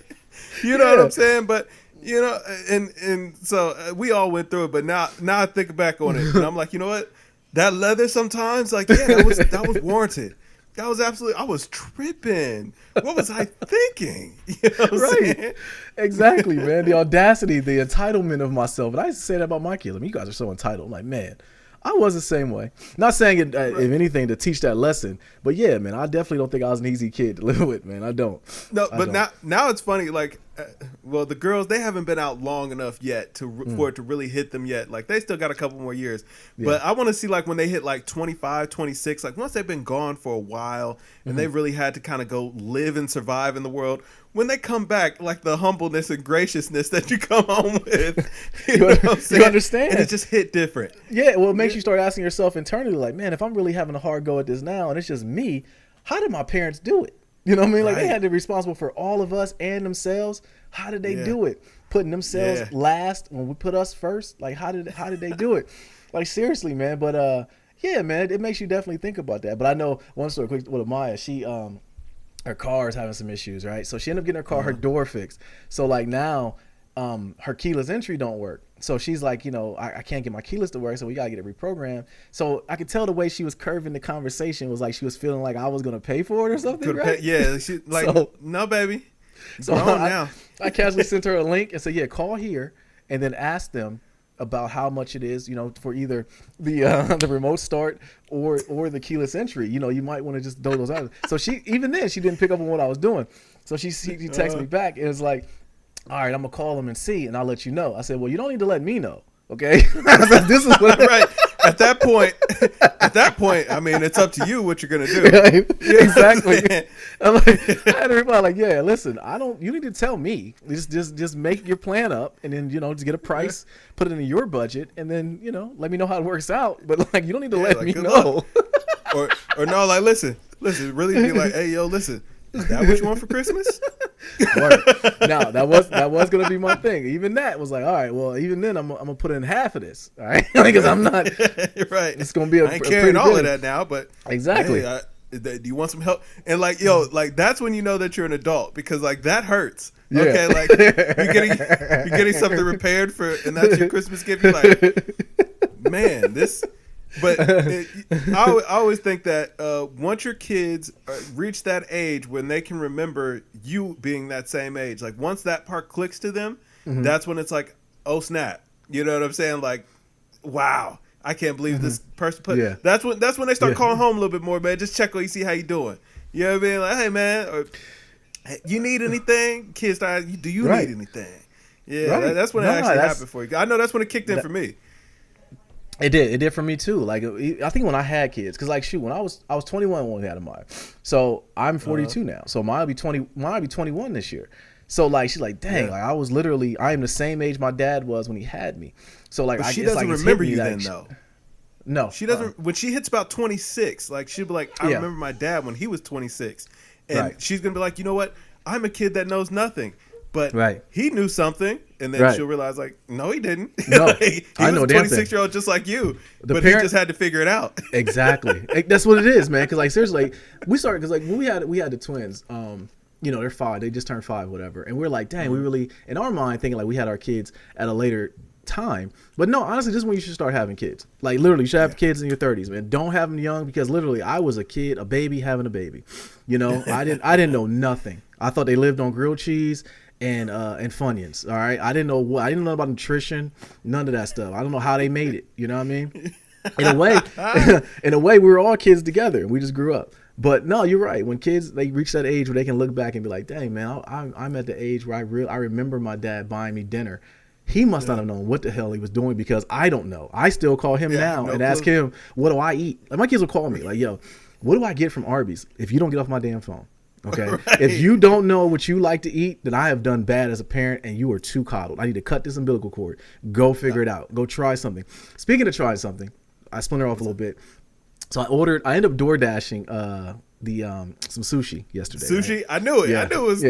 You know what I'm saying? But you know, and so we all went through it. But now I think back on it, and I'm like, you know what? That leather sometimes, like, yeah, that was warranted. That was absolutely. I was tripping. What was I thinking? You know what I'm saying? Exactly, man. The audacity, the entitlement of myself. And I used to say that about my kids. I mean, you guys are so entitled. I'm like, man. I was the same way. Not saying it, if anything, to teach that lesson, but yeah, man, I definitely don't think I was an easy kid to live with, man. I don't. No, but now it's funny. Like, well, the girls, they haven't been out long enough yet for it to really hit them yet. Like, they still got a couple more years. Yeah. But I want to see, like, when they hit like 25, 26, like once they've been gone for a while and they've really had to kind of go live and survive in the world. When they come back, like the humbleness and graciousness that you come home with, you know what I'm saying? You understand? And it just hit different. Yeah, well, it makes you start asking yourself internally, like, man, if I'm really having a hard go at this now and it's just me, how did my parents do it? You know what I mean? Like, they had to be responsible for all of us and themselves. How did they do it? Putting themselves last when we put us first? Like, how did they do it? Like, seriously, man. But, yeah, man, it makes you definitely think about that. But I know one story quick with Amaya, she, her car is having some issues, right? So she ended up getting her car, her door fixed. So like now, her keyless entry don't work. So she's like, you know, I can't get my keyless to work, so we gotta get it reprogrammed. So I could tell the way she was curving the conversation was like she was feeling like I was gonna pay for it or something, right? Yeah, she like, no, baby. So I casually sent her a link and said, yeah, call here and then ask them about how much it is, you know, for either the remote start or the keyless entry. You know, you might want to just throw those out. So she didn't pick up on what I was doing. So she texted me back and was like, all right, I'm gonna call them and see, and I'll let you know. I said, well, you don't need to let me know, okay? This is what right. At that point, I mean, it's up to you what you're gonna do. Right? Exactly. I'm like, I had to reply like, yeah, listen, you need to tell me. Just make your plan up, and then, you know, just get a price, put it in your budget, and then, you know, let me know how it works out. But like, you don't need to let me know. or no, like, listen, really be like, hey, yo, listen. Is that what you want for Christmas? Now that was gonna be my thing. Even that was like, all right, well, even then I'm gonna put in half of this, all right? Because I'm not right. It's gonna be I ain't carrying all of that now, but exactly. Hey, do you want some help? And like, yo, like that's when you know that you're an adult, because like that hurts. Yeah. Okay, like you're getting something repaired and that's your Christmas gift. You're like, man, this. But I always think that once your kids reach that age when they can remember you being that same age, like once that part clicks to them, that's when it's like, oh snap, you know what I'm saying? Like, wow, I can't believe this person put. Yeah. That's when they start calling home a little bit more, man. Just check on you, see how you doing. You know what I mean? Like, hey man, or, hey, you need anything? Kids start, do you need anything? Yeah, that's when it actually happened for you. I know that's when it kicked in for me. It did for me too. Like, I think when I had kids, because like, shoot, when I was 21 when we had Amaya, so I'm 42 now. So Amaya will be 21 this year. So like, she's like, dang, like I am the same age my dad was when he had me. So like, she doesn't remember you then though. No, she doesn't. When she hits about 26, like she'll be like, I remember my dad when he was 26, and she's gonna be like, you know what? I'm a kid that knows nothing. But he knew something, and then she'll realize, like, no, he didn't. No, like, he was a 26-year-old just like you, but he just had to figure it out. Exactly. That's what it is, man. Because, like, seriously, we started, because, like, when we had the twins, you know, they're 5. They just turned 5, whatever. And we're like, dang, we really, in our mind, thinking, like, we had our kids at a later time. But no, honestly, this is when you should start having kids. Like, literally, you should have kids in your 30s, man. Don't have them young, because literally, I was a kid, a baby having a baby. You know, I didn't know nothing. I thought they lived on grilled cheese and Funyuns. All right, I didn't know about nutrition, none of that stuff. I don't know how they made it. You know what I mean? In a way, we were all kids together. We just grew up. But no, you're right. When kids they reach that age where they can look back and be like, "Dang, man, I'm at the age where I remember my dad buying me dinner. He must not have known what the hell he was doing, because I don't know. I still call him now and ask him, what do I eat? Like, my kids will call me like, yo, what do I get from Arby's if you don't get off my damn phone? Okay. Right. If you don't know what you like to eat, then I have done bad as a parent and you are too coddled. I need to cut this umbilical cord. Go figure it out. Go try something. Speaking of trying something, I splinter off a little bit. So I ended up door dashing some sushi yesterday. Sushi? Right? I knew it. Yeah. I knew it was.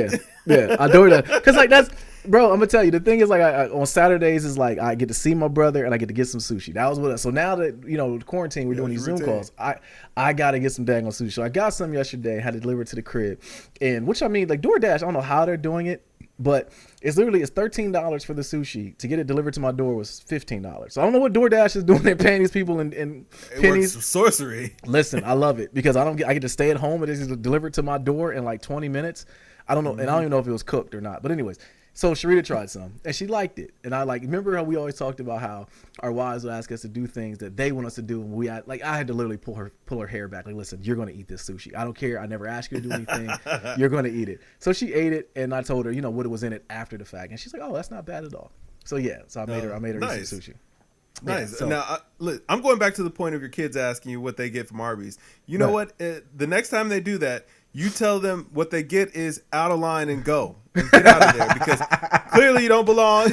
Yeah. I door dashed. Because like that's, bro, I'm gonna tell you, the thing is like on Saturdays is like I get to see my brother and I get to get some sushi. That was what. So now that quarantine, we're doing these Zoom calls. I gotta get some dang on sushi. So I got some yesterday, had it delivered to the crib, and which I mean like DoorDash. I don't know how they're doing it, but it's $13 for the sushi. To get it delivered to my door was $15. So I don't know what DoorDash is doing. They're paying these people in pennies. It sorcery. Listen, I love it because I get to stay at home and it's delivered to my door in like 20 minutes. I don't know, and I don't even know if it was cooked or not. But anyways. So Sharita tried some and she liked it. And I remember how we always talked about how our wives would ask us to do things that they want us to do. And I had to literally pull her hair back. Like, listen, you're going to eat this sushi. I don't care. I never asked you to do anything. You're going to eat it. So she ate it and I told her, what was in it after the fact. And she's like, oh, that's not bad at all. So yeah, so I made her eat some sushi. Nice. Yeah, so. Now, I'm going back to the point of your kids asking you what they get from Arby's. You know what? The next time they do that, you tell them what they get is out of line and go. And get out of there because clearly you don't belong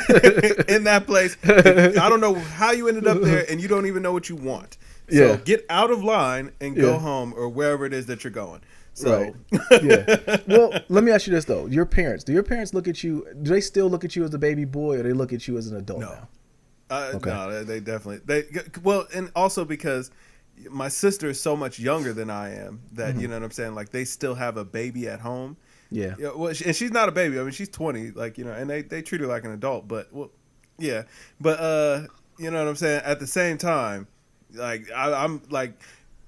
in that place. I don't know how you ended up there and you don't even know what you want. So get out of line and go home or wherever it is that you're going. So right. Well, let me ask you this though. Do your parents look at you, do they still look at you as a baby boy or they look at you as an adult now? Okay. No, they definitely and also because my sister is so much younger than I am that you know what I'm saying, like they still have a baby at home. Yeah. Well, and she's not a baby. I mean, she's 20, and they treat her like an adult, but you know what I'm saying? At the same time, like I'm like,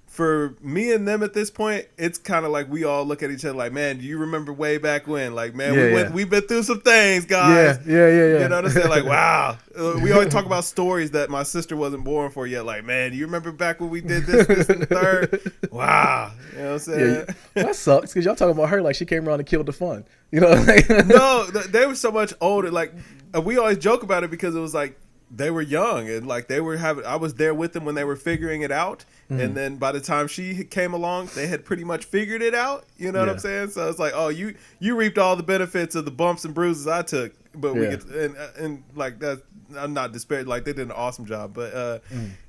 for me and them at this point, it's kind of like we all look at each other like, man, do you remember way back when? Like, man, we've been through some things, guys. Yeah. You know what I'm saying? Like, wow. We always talk about stories that my sister wasn't born for yet. Like, man, do you remember back when we did this, and the third? Wow. You know what I'm saying? Yeah. That sucks because y'all talking about her like she came around and killed the fun. No, they were so much older. Like, we always joke about it because it was like, they were young and like they were I was there with them when they were figuring it out. And then by the time she came along, they had pretty much figured it out. You know what I'm saying? So it's like, oh, you reaped all the benefits of the bumps and bruises I took, but we get and like that. I'm not disparaging. Like they did an awesome job, but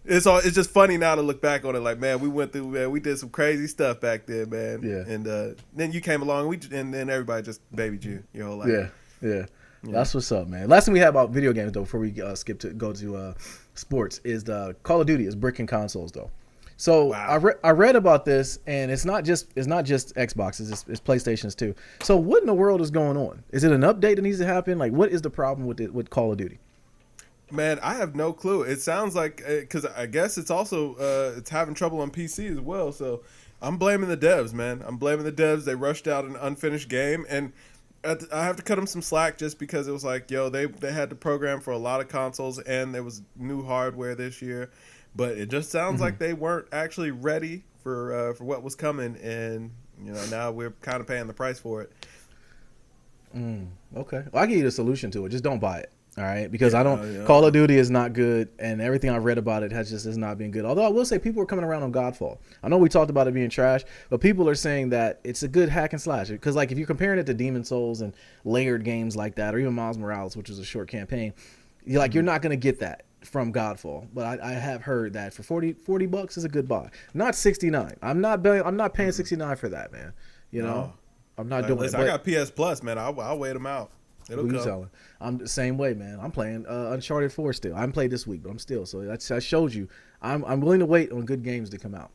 it's just funny now to look back on it. Like, man, we went through, man, we did some crazy stuff back then, man. Yeah. And then you came along, and then everybody just babied you your whole life. Yeah. That's what's up, man. Last thing we had about video games though, before we go to sports, is the Call of Duty is bricking consoles though. So wow. I read about this, and it's not just Xboxes, it's PlayStations too. So what in the world is going on? Is it an update that needs to happen? Like, what is the problem with Call of Duty? Man, I have no clue. It sounds like because I guess it's also it's having trouble on PC as well. So I'm blaming the devs, man. I'm blaming the devs. They rushed out an unfinished game, and I have to cut them some slack just because it was like, yo, they had to program for a lot of consoles and there was new hardware this year, but it just sounds like they weren't actually ready for what was coming, and now we're kind of paying the price for it. Okay, well, I give you the solution to it. Just don't buy it. All right, because Call of Duty is not good, and everything I've read about it has not been good. Although I will say people are coming around on Godfall. I know we talked about it being trash, but people are saying that it's a good hack and slash. Because like if you're comparing it to Demon Souls and layered games like that, or even Miles Morales, which was a short campaign, you're not going to get that from Godfall. But I have heard that for $40 is a good buy, not $69. I'm not paying $69 for that, man. I'm not doing it. I got PS Plus, man. I'll wait them out. It'll come. I'm the same way, man. I'm playing Uncharted 4 still. I haven't played this week, but I'm still. So I showed you. I'm willing to wait on good games to come out.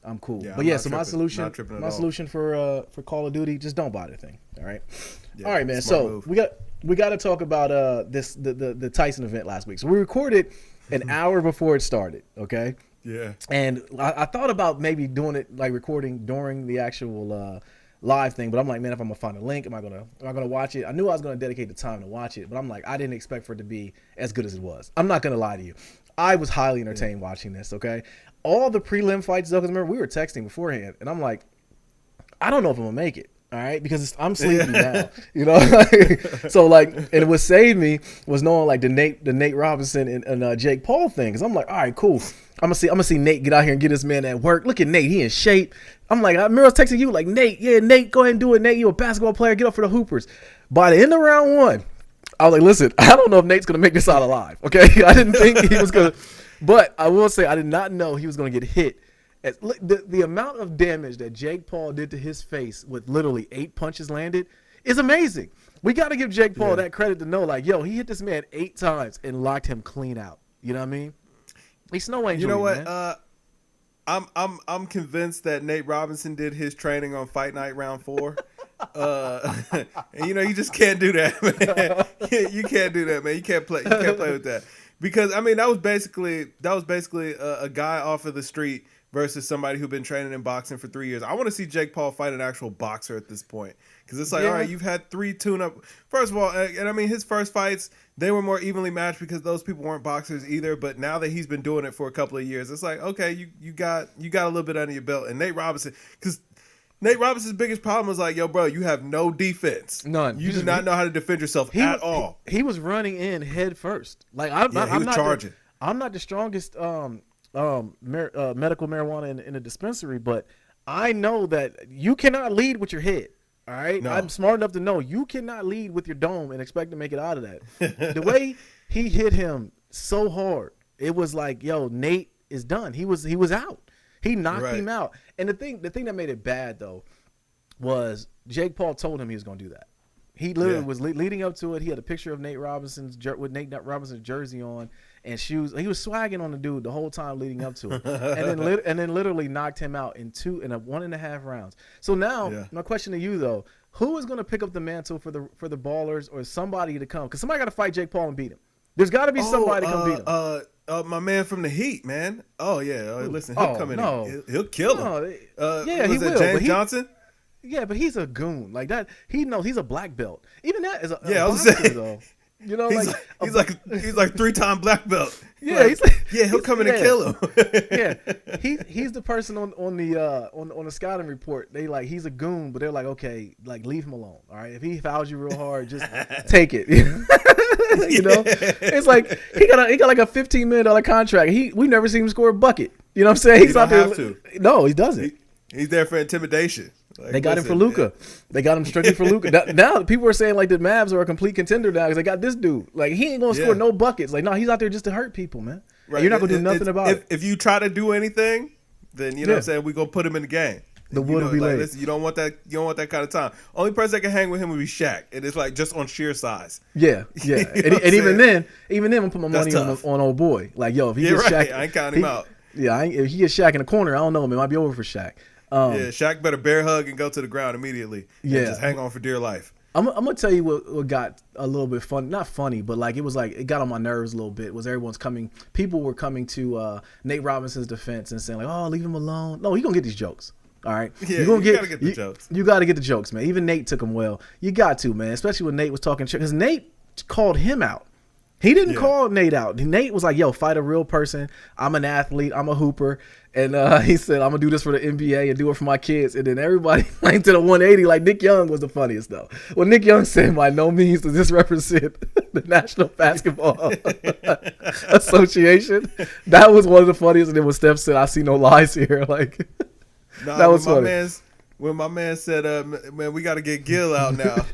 I'm cool. Yeah, but yeah, so my solution for Call of Duty, just don't buy the thing. All right. Yeah, all right, man. So move. we got to talk about the Tyson event last week. So we recorded an hour before it started. Okay. Yeah. And I thought about maybe doing it like recording during the actual live thing, but I'm like, man, if I'm gonna find a link, am I gonna watch it? I knew I was gonna dedicate the time to watch it, but I'm like, I didn't expect for it to be as good as it was. I'm not gonna lie to you. I was highly entertained watching this, okay? All the prelim fights, though, because remember, we were texting beforehand, and I'm like, I don't know if I'm gonna make it. All right, because I'm sleepy now, you know. So like, and what saved me was knowing like the Nate Robinson and Jake Paul thing. Cause I'm like, all right, cool. I'm gonna see Nate get out here and get this man at work. Look at Nate, he in shape. I'm like, I remember I was texting you like, Nate, go ahead and do it. Nate, you a basketball player, get up for the hoopers. By the end of round 1, I was like, listen, I don't know if Nate's gonna make this out alive. Okay, I didn't think he was gonna, but I will say I did not know he was gonna get hit. The amount of damage that Jake Paul did to his face with literally 8 punches landed is amazing. We got to give Jake Paul that credit to know, like, yo, he hit this man 8 times and locked him clean out. You know what I mean? He's no angel. You know what? Man. I'm convinced that Nate Robinson did his training on Fight Night round 4. And you know, you just can't do that, man. You can't do that, man. You can't play with that, because I mean that was basically a guy off of the street versus somebody who's been training in boxing for 3 years. I want to see Jake Paul fight an actual boxer at this point, because it's like, all right, you've had 3 tune-up. First of all, and I mean his first fights, they were more evenly matched because those people weren't boxers either. But now that he's been doing it for a couple of years, it's like, okay, you got a little bit under your belt. And Nate Robinson, because Nate Robinson's biggest problem was like, yo, bro, you have no defense. None. You do not know how to defend yourself at all. He was running in head first. Like he was charging. I'm not the strongest medical marijuana in a dispensary, but I know that you cannot lead with your head. All right, no. I'm smart enough to know you cannot lead with your dome and expect to make it out of that. The way he hit him so hard, it was like, yo, Nate is done. He was out. He knocked him out. And the thing that made it bad though was Jake Paul told him he was going to do that. He literally was leading up to it. He had a picture of Nate Robinson's jersey on and shoes. He was swagging on the dude the whole time leading up to it, and then literally knocked him out in 1.5 rounds. So now my question to you though: who is going to pick up the mantle for the Ballers, or somebody to come? Because somebody got to fight Jake Paul and beat him. There's got to be somebody to come beat him. My man from the Heat, man. Oh yeah, listen, he'll come in. He'll kill him. He will. James Johnson. Yeah, but he's a goon like that. He knows he's a black belt. Even that is a I was boxer, saying, though. You know, he's like 3-time black belt. Yeah, he'll come in and kill him. Yeah, he's the person on the scouting report. They like he's a goon, but they're like, okay, like leave him alone. All right, if he fouls you real hard, just take it. You know, it's like he got like a $15 million contract. We never seen him score a bucket. You know what I'm saying? He's out there. No, he doesn't. He's there for intimidation. Like, they got him for Luka. They got him strictly for Luka. Now people are saying like the Mavs are a complete contender now because they got this dude. Like he ain't gonna score no buckets. Like no, he's out there just to hurt people, man. Right. You're not gonna do nothing about it. If you try to do anything, then you know what I'm saying, we gonna put him in the game. The wood will be laid. Listen, you don't want that. You don't want that kind of time. Only person that can hang with him would be Shaq, and it's like just on sheer size. Yeah. and even then, I'm put my money on old boy. Like yo, if he gets Shaq, I ain't counting him out. Yeah, if he gets Shaq in the corner, I don't know, man. It might be over for Shaq. Shaq better bear hug and go to the ground immediately. Yeah, and just hang on for dear life. I'm gonna tell you what got a little bit fun, not funny, but like it got on my nerves a little bit. Was people were coming to Nate Robinson's defense and saying like, oh, leave him alone. No, he gonna get these jokes. All right, yeah, you gotta get the jokes. You gotta get the jokes, man. Even Nate took them well. You got to, man, especially when Nate was talking shit, because Nate called him out. He didn't call Nate out. Nate was like, yo, fight a real person. I'm an athlete. I'm a hooper. And he said, I'm going to do this for the NBA and do it for my kids. And then everybody went to the 180. Like Nick Young was the funniest, though. Well, Nick Young said, by no means does this represent the National Basketball Association. That was one of the funniest. And then when Steph said, I see no lies here. Like, that was funny. When my man said, man, we got to get Gil out now.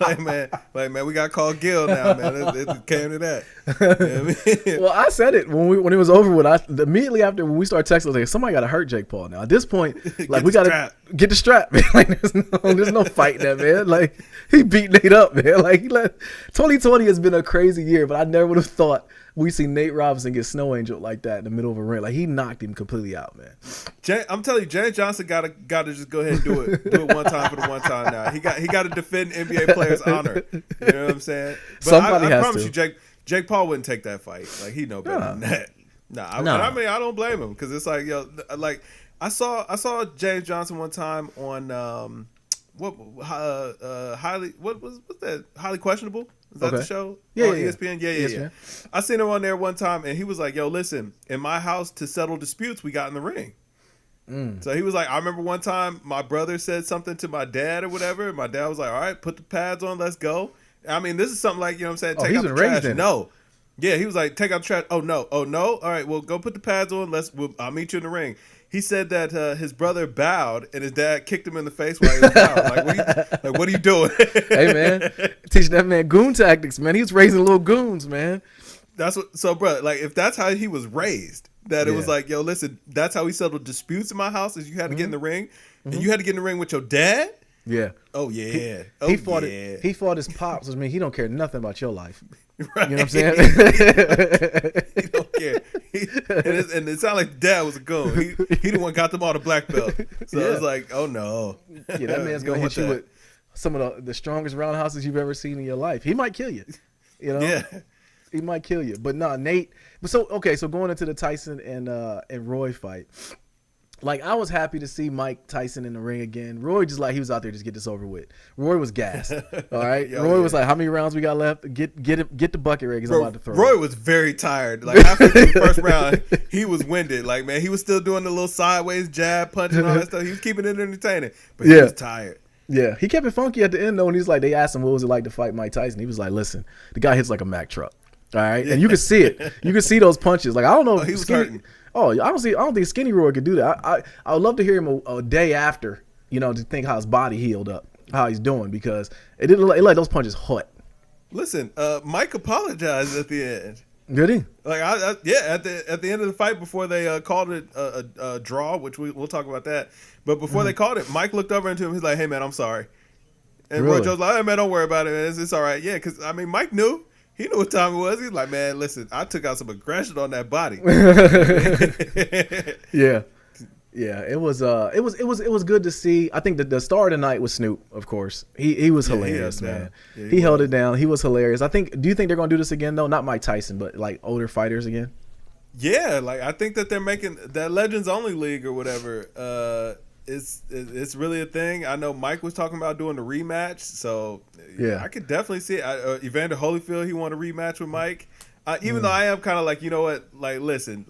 like man, we got to call Gil now, man. It came to that. You know what I mean? Well, I said it when it was over with. Immediately after when we started texting, I was like, somebody got to hurt Jake Paul now. At this point, like we got to get the strap, man. Like there's no fighting that, man. Like he beat Nate up, man. Like 2020 has been a crazy year, but I never would have thought we see Nate Robinson get snow angel like that in the middle of a ring. Like he knocked him completely out, man. I'm telling you, James Johnson got to just go ahead and do it one time for the one time now. He got to defend NBA players' honor. You know what I'm saying? But I promise you, Jake Paul wouldn't take that fight. Like he know better than that. I mean, I don't blame him because it's like, yo, like I saw James Johnson one time on highly questionable. Is that the show? Yeah, on ESPN? Yeah. I seen him on there one time, and he was like, yo, listen, in my house, to settle disputes, we got in the ring. So he was like, I remember one time my brother said something to my dad or whatever. And my dad was like, all right, put the pads on, let's go. I mean, this is something like, you know what I'm saying? Take out the trash. No. Yeah, he was like, take out the trash. Oh, no. Oh, no? All right, well, go put the pads on. I'll meet you in the ring. He said that his brother bowed and his dad kicked him in the face while he was bowing. What are you doing? Hey, man, teaching that man goon tactics, man. He was raising little goons, man. So, bro, like, if that's how he was raised, that it was like, yo, listen, that's how we settled disputes in my house is you had to get in the ring, and you had to get in the ring with your dad? Yeah. Oh, yeah. He fought his pops. I mean, he don't care nothing about your life. Right. You know what I'm saying? He don't care. And it sounded like dad was a goon. He the one got them all the black belt. So it's like, oh no. Yeah, that man's gonna hit you with some of the strongest roundhouses you've ever seen in your life. He might kill you. You know? Yeah. He might kill you. But nah, Nate. But so going into the Tyson and Roy fight. Like, I was happy to see Mike Tyson in the ring again. Roy just like, he was out there just get this over with. Roy was gassed. All right. Roy was like, how many rounds we got left? Get the bucket ready because I'm about to throw. Roy was very tired. Like, after the first round, he was winded. Like, man, he was still doing the little sideways jab, punching, all that stuff. He was keeping it entertaining, but he was tired. Yeah, he kept it funky at the end though, and he's like, they asked him what was it like to fight Mike Tyson. He was like, listen, the guy hits like a Mack truck. All right, and you can see it. You can see those punches. Like, I don't know. He was hurting. Oh, I don't think Skinny Roy could do that. I would love to hear him a day after, you know, to think how his body healed up, how he's doing, because it didn't look like those punches hurt. Listen, Mike apologized at the end. Did he? Like, at the end of the fight before they called it a draw, which we'll talk about that. But before they called it, Mike looked over into him. He's like, "Hey man, I'm sorry." And Roy Jones like, "Hey man, don't worry about it, man. It's all right." Yeah, because I mean, Mike knew. He knew what time it was. He's like, man, listen, I took out some aggression on that body. Yeah. It was good to see. I think the star of the night was Snoop, of course. He was hilarious, man. Yeah, he held it down. He was hilarious. Do you think they're gonna do this again though? Not Mike Tyson, but like older fighters again? Yeah, like I think that they're making that Legends Only League or whatever. It's really a thing. I know Mike was talking about doing the rematch, so yeah, I could definitely see it. Evander Holyfield, he won a rematch with Mike. Even though I am kind of like, you know what, like, listen,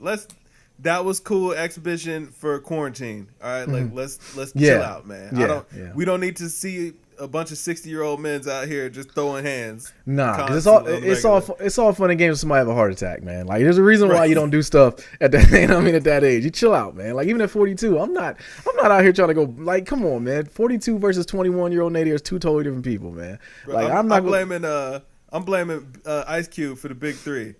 that was cool exhibition for quarantine. All right, like let's chill out, man. We don't need to see a bunch of 60-year-old men out here just throwing hands. Nah, cause it's all fun and games if somebody have a heart attack, man. Like, there's a reason why you don't do stuff at that at that age. You chill out, man. Like, even at 42, I'm not out here trying to go, like, come on, man. 42 versus 21-year-old Nate are two totally different people, man. Like, I'm blaming Ice Cube for the big three.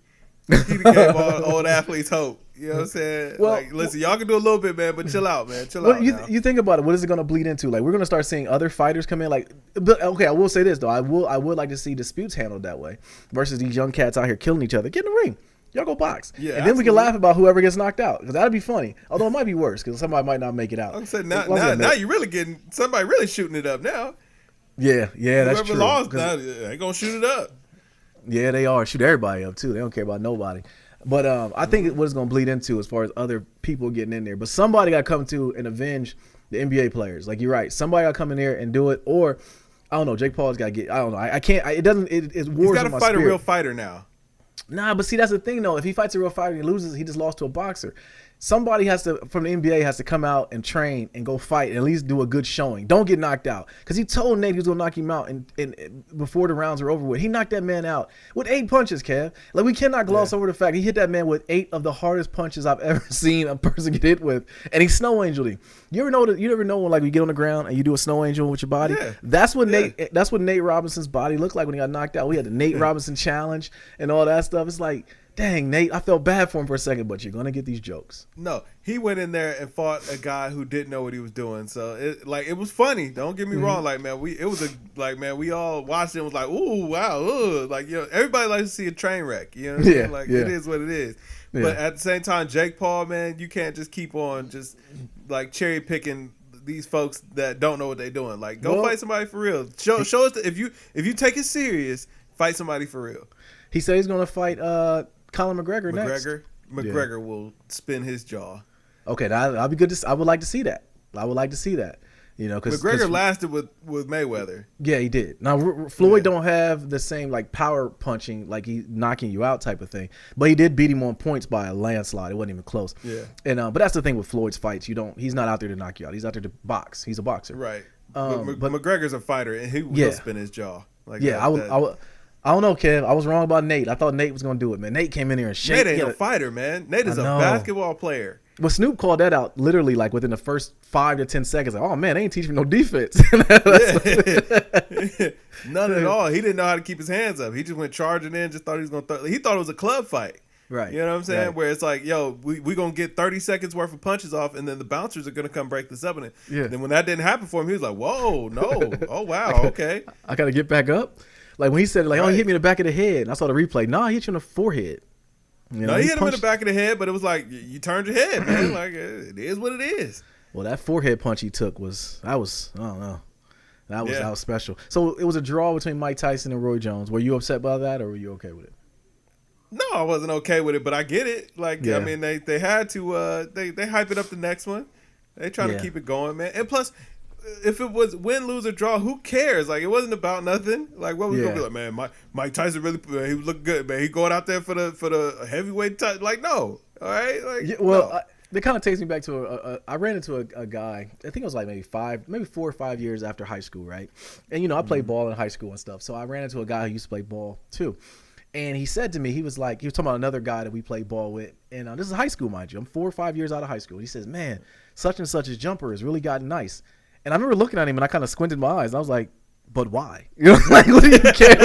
He gave all old athletes hope. You know what I'm saying? Well, like, listen, y'all can do a little bit, man, but chill out, man. Chill out. You think about it. What is it going to bleed into? Like, we're going to start seeing other fighters come in. Like, but okay, I will say this though. I would like to see disputes handled that way versus these young cats out here killing each other. Get in the ring. Y'all go box. Yeah, and then we can laugh about whoever gets knocked out, because that'd be funny. Although it might be worse because somebody might not make it out. I'm saying now you're really getting somebody really shooting it up now. Yeah, that's true. Whoever lost now, they gonna shoot it up. Yeah, they are. Shoot everybody up too. They don't care about nobody. But I think what it's going to bleed into as far as other people getting in there. But somebody got to come to and avenge the NBA players. Like, you're right. Somebody got to come in there and do it. Or, I don't know, Jake Paul's got to get – I don't know. I can't – it's wars in my spirit. He's got to fight a real fighter now. Nah, but see, that's the thing, though. If he fights a real fighter and he loses, he just lost to a boxer. Somebody has to, from the NBA, has to come out and train and go fight and at least do a good showing. Don't get knocked out. Because he told Nate he was going to knock him out and before the rounds were over with. He knocked that man out with 8 punches, Kev. Like, we cannot gloss over the fact he hit that man with 8 of the hardest punches I've ever seen a person get hit with. And he snow angeled him. You ever know when, like, you get on the ground and you do a snow angel with your body? Yeah. That's what Nate Robinson's body looked like when he got knocked out. We had the Nate Robinson challenge and all that stuff. It's like, dang, Nate, I felt bad for him for a second, but you're going to get these jokes. No, he went in there and fought a guy who didn't know what he was doing. So, it was funny. Don't get me wrong. Like, man, we all watched it and was like, ooh, wow. Ooh. Like, you know, everybody likes to see a train wreck. You know what I'm saying? Like, it is what it is. Yeah. But at the same time, Jake Paul, man, you can't just keep on just, like, cherry picking these folks that don't know what they're doing. Like, go fight somebody for real. Show us that if you take it serious, fight somebody for real. He said he's going to fight Conor McGregor next. McGregor will spin his jaw. Okay, that'll be good. I would like to see that. You know, because McGregor lasted with Mayweather. Yeah, he did. Now Floyd don't have the same like power punching, like he knocking you out type of thing. But he did beat him on points by a landslide. It wasn't even close. Yeah. And but that's the thing with Floyd's fights. He's not out there to knock you out. He's out there to box. He's a boxer. Right. But McGregor's a fighter, and he'll spin his jaw. Like I don't know, Kev. I was wrong about Nate. I thought Nate was gonna do it, man. Nate came in here and shake. Nate ain't a fighter, man. Nate is a basketball player. But Snoop called that out literally like within the first 5 to 10 seconds. Like, oh man, they ain't teaching me no defense. None at all. He didn't know how to keep his hands up. He just went charging in. Just thought he was gonna. He thought it was a club fight. Right. You know what I'm saying? Right. Where it's like, yo, we gonna get 30 seconds worth of punches off, and then the bouncers are gonna come break this up. And then when that didn't happen for him, he was like, whoa, no, oh wow, okay. I gotta get back up. Like when he said, like, oh, he hit me in the back of the head, and I saw the replay. No, he hit you in the forehead. You know, he hit him in the back of the head, but it was like you turned your head, man. Like it is what it is. Well, that forehead punch he took was I don't know. That was special. So it was a draw between Mike Tyson and Roy Jones. Were you upset by that, or were you okay with it? No, I wasn't okay with it, but I get it. Like I mean, they had to they hype it up the next one. They trying to keep it going, man. And plus, if it was win, lose, or draw, who cares? Like it wasn't about nothing. Like what was gonna be like, man? Mike Tyson really he looked good, man. He going out there for the heavyweight title. Like no, all right. Like no. It kind of takes me back to I ran into a guy. I think it was like maybe 4 or 5 years after high school, right? And you know I played ball in high school and stuff, so I ran into a guy who used to play ball too. And he said to me, he was talking about another guy that we played ball with. And this is high school, mind you. I'm 4 or 5 years out of high school. He says, man, such and such's jumper has really gotten nice. And I remember looking at him and I kind of squinted my eyes. And I was like, but why? You know, like, what do you care?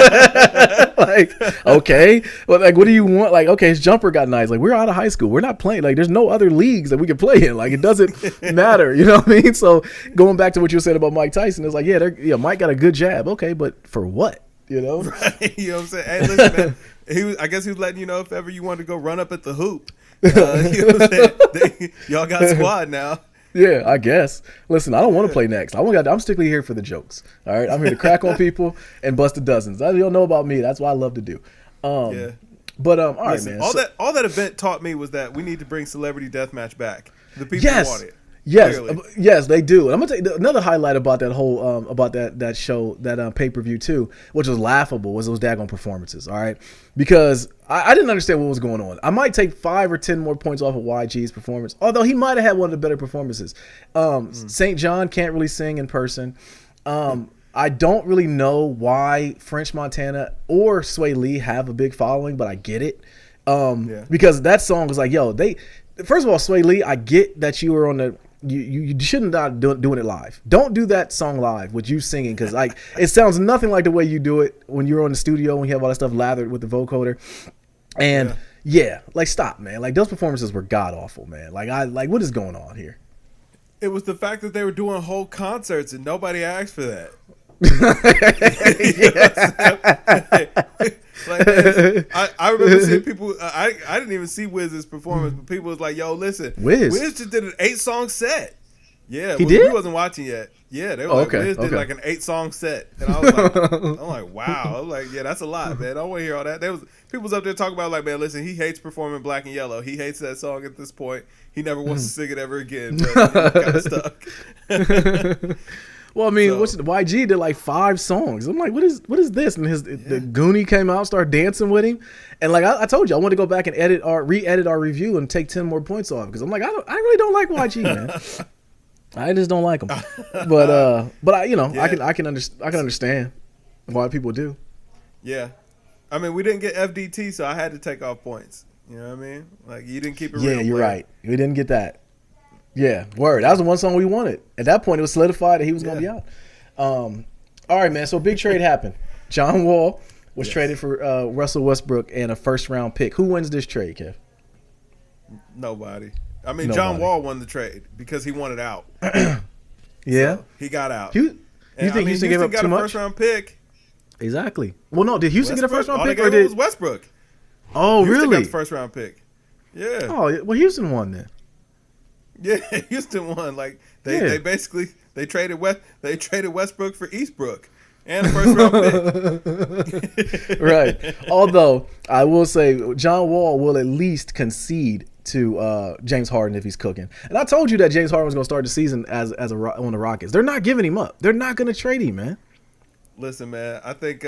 Like, okay. Well, like, what do you want? Like, okay, his jumper got nice. Like, we're out of high school. We're not playing. Like, there's no other leagues that we can play in. Like, it doesn't matter. You know what I mean? So going back to what you said about Mike Tyson, it's like, Mike got a good jab. Okay, but for what? You know? Right. You know what I'm saying? Hey, listen, man. I guess he was letting you know if ever you wanted to go run up at the hoop. You know what I'm saying? Y'all got squad now. Yeah, I guess. Listen, I don't want to play next. I'm strictly here for the jokes. All right, I'm here to crack on people and bust the dozens. You don't know about me. That's what I love to do. But all right, man. All that event taught me was that we need to bring Celebrity Deathmatch back. The people want it. Yes, they do. And I'm gonna tell you another highlight about that whole about that show, that pay-per-view too, which was laughable, was those daggone performances. All right, because I didn't understand what was going on. I might take 5 or 10 more points off of YG's performance, although he might have had one of the better performances. St. John can't really sing in person. I don't really know why French Montana or Sway Lee have a big following, but I get it. Because that song was like, first of all, Sway Lee, I get that you were on the. You shouldn't not doing it live. Don't do that song live with you singing, because like it sounds nothing like the way you do it when you're on the studio, when you have all that stuff lathered with the vocoder. And like stop, man. Like those performances were god awful, man. Like what is going on here? It was the fact that they were doing whole concerts and nobody asked for that. Like, I remember seeing people. I didn't even see Wiz's performance, but people was like, "Yo, listen, Wiz just did an 8-song set." Yeah, he did. We wasn't watching yet. Yeah, they were Wiz did like an 8-song set, and I was like, I'm like, wow. I was like, yeah, that's a lot, man. I don't want to hear all that. People was up there talking about like, man, listen, he hates performing Black and Yellow. He hates that song at this point. He never wants to sing it ever again. But kind of stuck. Well, I mean, YG did like 5 songs. I'm like, what is this? And the Goonie came out, started dancing with him, and like I told you, I wanted to go back and re-edit our review and take 10 more points off, because I'm like, I really don't like YG, man. I just don't like him. But I can understand why people do. Yeah, I mean, we didn't get FDT, so I had to take off points. You know what I mean? Like you didn't keep it real. Yeah, you're right. We didn't get that. Yeah, word. That was the one song we wanted. At that point, it was solidified that he was going to be out. All right, man. So big trade happened. John Wall was traded for Russell Westbrook and a first-round pick. Who wins this trade, Kev? Nobody. I mean, John Wall won the trade because he wanted out. Yeah, so he got out. You think Houston gave up too much? Got a first-round pick. Exactly. Well, no. Did Houston get a first-round pick, or did it was Westbrook? Oh, Houston really? Got the first-round pick. Yeah. Oh, well, Houston won then. Yeah, Houston won. Like they basically traded Westbrook for Eastbrook and a first round pick. Right. Although I will say John Wall will at least concede to James Harden if he's cooking. And I told you that James Harden was going to start the season on the Rockets. They're not giving him up. They're not going to trade him, man. Listen, man, I think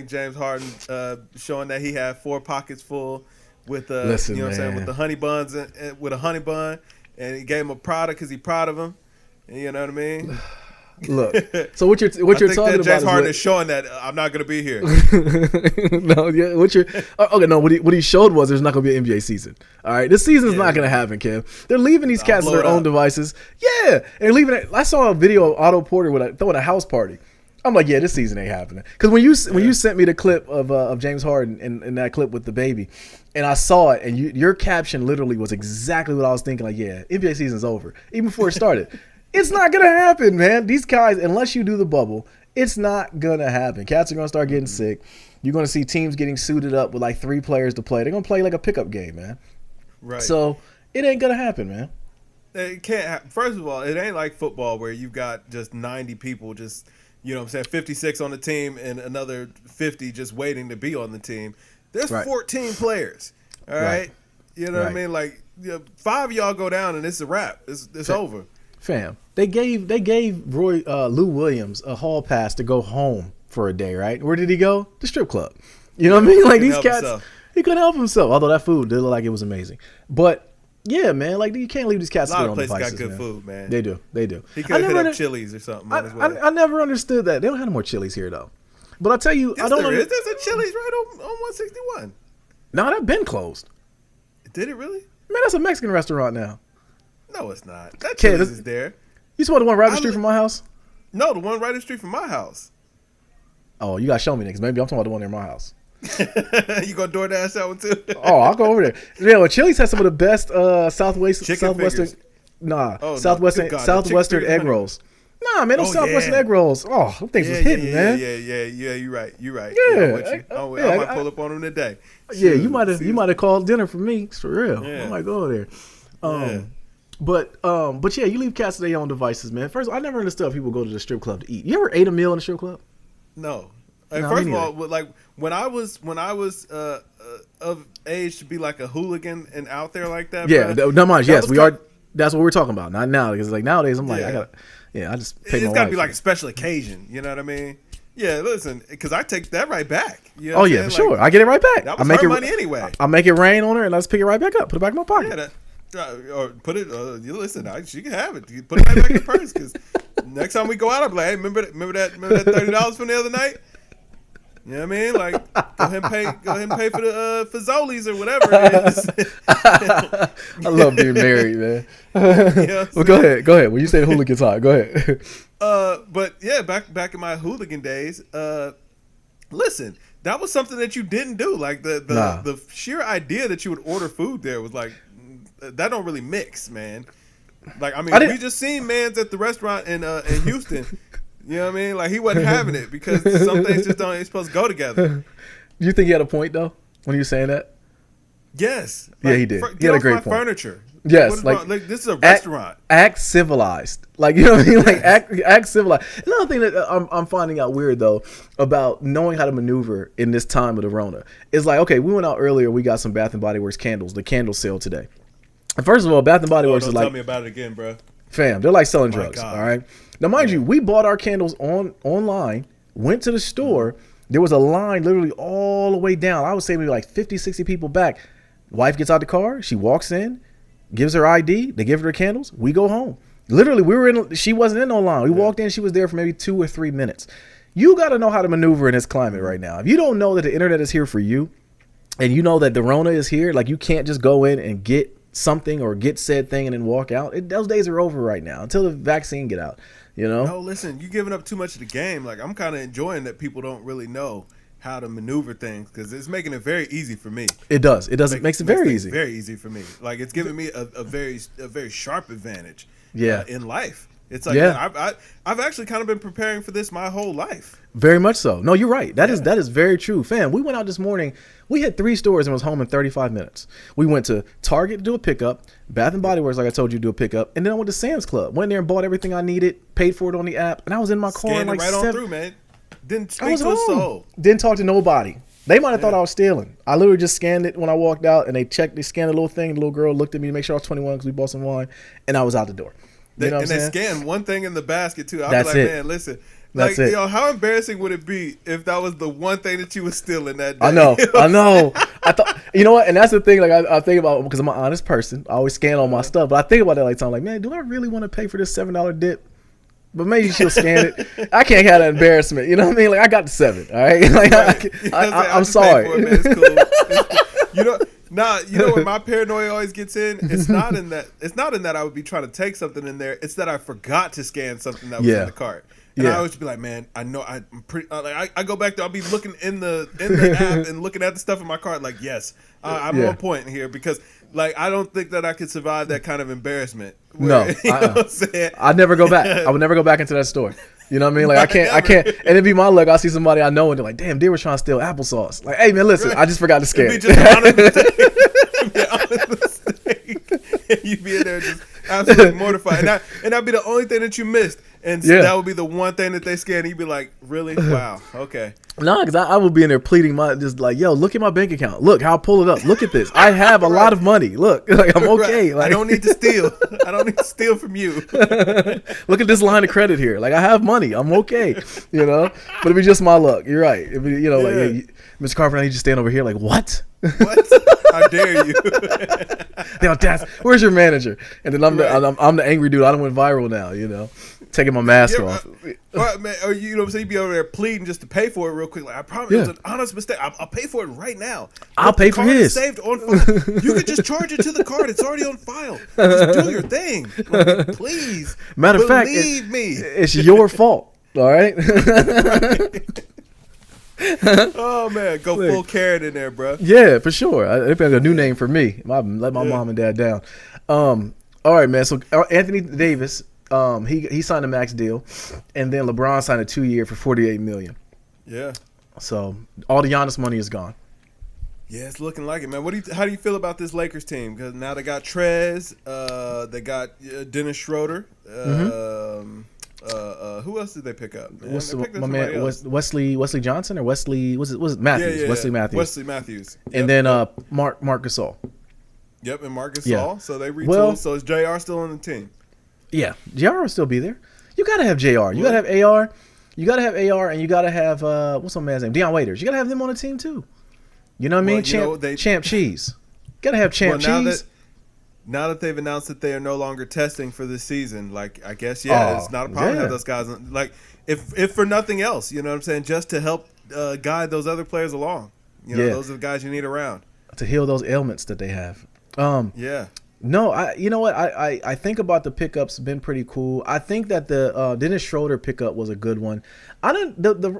James Harden showing that he had 4 pockets full with you know what I'm saying, with the honey buns with a honey bun, and he gave him a product because he's proud of him. And you know what I mean? Look, so what you're talking about? James Harden is showing that I'm not going to be here. No, yeah. What he showed was there's not going to be an NBA season. All right, this season's not going to happen, Kev. They're leaving these cats on their own devices. Yeah, and they're leaving it. I saw a video of Otto Porter throwing a house party. I'm like, yeah, this season ain't happening. Because when you sent me the clip of James Harden in that clip with the baby, and I saw it, and your caption literally was exactly what I was thinking. Like, yeah, NBA season's over even before it started. It's not gonna happen, man. These guys, unless you do the bubble, it's not gonna happen. Cats are gonna start getting sick. You're gonna see teams getting suited up with like 3 players to play. They're gonna play like a pickup game, man. Right. So it ain't gonna happen, man. It can't. First of all, it ain't like football where you've got just 90 people, just you know what I'm saying, 56 on the team and another 50 just waiting to be on the team. There's 14 players. All right. You know what I mean? Like 5 of y'all go down and it's a wrap. It's over. Fam, they gave Lou Williams a hall pass to go home for a day, right? Where did he go? The strip club. You know what I mean? Like these cats, he couldn't help himself. Although that food did look like it was amazing, but yeah, man, like you can't leave these cats. A lot of places got good food, man. They do. He could have hit up Chili's or something. I never understood that. They don't have no more Chili's here though. But I'll tell you, yes, There's a Chili's right on 161. No, that been closed. Did it really? Man, that's a Mexican restaurant now. No, it's not. That Chili's is there. You saw the one right up the street from my house? No, the one right up the street from my house. Oh, you got to show me next. Maybe I'm talking about the one near my house. You going to DoorDash that one too? Oh, I'll go over there. Yeah, well, Chili's has some of the best southwestern egg rolls. Nah, man, those Southwestern egg rolls. Oh, them things was hitting, man. Yeah, you're right. Yeah. I might pull up on them today. Yeah, you might have called dinner for me. It's for real. Yeah. I might go over there. But yeah, you leave cats to their own devices, man. First of all, I never understood people go to the strip club to eat. You ever ate a meal in the strip club? No. First of all, like when I was of age to be like a hooligan and out there like that. Yeah, no mind. Yes, we are. That's what we're talking about. Not now, because like nowadays, I'm like, I just pay my It's got to be like a special occasion. You know what I mean? Yeah, listen, because I take that right back. You know oh yeah, for sure. I get it right back. That was her money anyway. I make it rain on her, and I just pick it right back up, put it back in my pocket. Yeah, or put it. You listen, she can have it. You put it right back in the purse. Because next time we go out, I'm like, hey, remember that $30 from the other night? You know what I mean? Like, go ahead and pay for the for Zoli's or whatever it is. I love being married, man. Well, go ahead. When you say the hooligan's hot, go ahead. But yeah, back in my hooligan days, listen, that was something that you didn't do. Like the sheer idea that you would order food there was like, that don't really mix, man. Like, I mean, we just seen mans at the restaurant in Houston. You know what I mean? Like, he wasn't having it because some things just ain't supposed to go together. Do you think he had a point though when you were saying that? Yes. Like, yeah, he did. He had a great point. Furniture. Yes, like this is a restaurant. Act civilized, like, you know what I mean. Like act civilized. Another thing that I'm finding out weird though about knowing how to maneuver in this time of the Rona is like, okay, we went out earlier. We got some Bath and Body Works candles. The candle sale today. And first of all, Bath and Body Works is like, tell me about it again, bro. Fam, they're like selling drugs. God. All right. Now, mind you, we bought our candles online. Went to the store. There was a line literally all the way down. I would say maybe like 50, 60 people back. Wife gets out the car. She walks in. Gives her ID. They give her the candles. We go home. Literally, she wasn't in no line. We walked in. She was there for maybe 2 or 3 minutes. You got to know how to maneuver in this climate right now. If you don't know that the internet is here for you, and you know that the Rona is here, like, you can't just go in and get something or get said thing and then walk out. Those days are over right now until the vaccine get out. You know? No, listen, you're giving up too much of the game. Like, I'm kind of enjoying that people don't really know how to maneuver things because it's making it very easy for me. It does. It makes it very easy. Very easy for me. Like, it's giving me a very sharp advantage. In life. It's like, I've actually kind of been preparing for this my whole life. Very much so. No, you're right. That is very true. Fam, we went out this morning. We hit 3 stores and was home in 35 minutes. We went to Target to do a pickup, Bath and Body Works, like I told you, to do a pickup, and then I went to Sam's Club. Went there and bought everything I needed, paid for it on the app, and I was in my car. Scanned like right on through, man. Didn't speak to a soul. Didn't talk to nobody. They might have thought I was stealing. I literally just scanned it when I walked out, and they scanned the little thing. The little girl looked at me to make sure I was 21 because we bought some wine, and I was out the door. You know what I'm saying? They scanned one thing in the basket too. I'll That's be like, it. man, listen. That's like, it. How embarrassing would it be if that was the one thing that you were stealing that day? I know. I thought, you know what? And that's the thing. Like, I think about, because I'm an honest person. I always scan all my stuff, but I think about that like, I'm like, man, do I really want to pay for this $7 dip? But maybe she'll scan it. I can't have that embarrassment. You know what I mean? Like, I got the 7. All right. Like, right. I'm sorry. For it, man. It's cool. You know where my paranoia always gets in? It's not in that I would be trying to take something in there. It's that I forgot to scan something that was in the cart. And I always be like, man, I know I'm pretty. Like I go back there, I'll be looking in the app and looking at the stuff in my cart. Like, yes, I'm on point here because, like, I don't think that I could survive that kind of embarrassment. Where, I'd never go back. I would never go back into that store. You know what I mean? Like, I can't. And it'd be my luck. I see somebody I know and they're like, damn, they were trying to steal applesauce. Like, hey man, listen, I just forgot to scan. It'd be just an honest mistake. And you'd be in there just absolutely mortified. And that'd be the only thing that you missed. And so that would be the one thing that they scan. You'd be like, really? Wow. Okay. No, because I would be in there pleading just like, yo, look at my bank account. Look, I'll pull it up. Look at this. I have a lot of money. Look, like, I'm okay. Right. Like, I don't need to steal. I don't need to steal from you. Look at this line of credit here. Like, I have money. I'm okay. You know, but it'd be just my luck. You're right. It'd be, like, hey, Mr. Carpenter, I need you to stand over here. Like, what? What? How dare you? Where's your manager? And then I'm the angry dude. I done went viral now. You know, taking my mask off. Or you know what I'm saying? You be over there pleading just to pay for it real quick. Like, I promise it was an honest mistake. I'll pay for it right now. I'll pay for his. Saved on file. You could just charge it to the card. It's already on file. Just do your thing, like, please. Matter of fact, believe me, it's your fault. All right. Oh man, go full Karen in there, bro. Yeah, for sure. It'd be like a new name for me. Let my mom and dad down. All right, man. So Anthony Davis, he signed a max deal, and then LeBron signed a 2-year for $48 million. Yeah. So all the Giannis money is gone. Yeah, it's looking like it, man. How do you feel about this Lakers team? Because now they got Trez, they got Dennis Schroeder. Who else did they pick up? Man? Wesley Johnson or Wesley? Was it Matthews? Yeah. Wesley Matthews. Wesley Matthews. And then Marc Gasol. Yep, and Marc Gasol. Yeah. So they retooled. So is JR still on the team? Yeah, JR will still be there. You gotta have JR. You gotta have AR. You gotta have AR, and you gotta have what's my man's name? Deion Waiters. You gotta have them on the team too. You know what I mean? Champ Cheese. Gotta have Champ Cheese. Now that they've announced that they are no longer testing for this season, like, I guess, it's not a problem to have those guys. Like, if for nothing else, you know what I'm saying, just to help guide those other players along. You know, those are the guys you need around. To heal those ailments that they have. Yeah. No, you know what? I think about the pickups been pretty cool. I think that the Dennis Schroeder pickup was a good one. The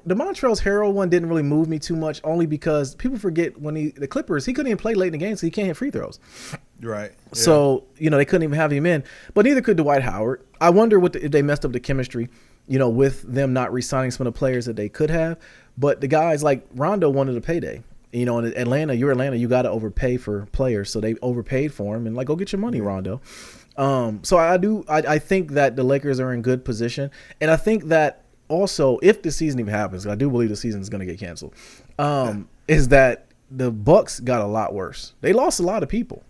Montrezl Harrell one didn't really move me too much, only because people forget when the Clippers, he couldn't even play late in the game, so he can't hit free throws. Right. Yeah. So, they couldn't even have him in. But neither could Dwight Howard. I wonder if they messed up the chemistry, with them not re-signing some of the players that they could have. But the guys like Rondo wanted a payday. In Atlanta, you got to overpay for players. So they overpaid for him and go get your money, Rondo. So I think that the Lakers are in good position. And I think that also, if the season even happens, I do believe the season is going to get canceled, is that the Bucks got a lot worse. They lost a lot of people.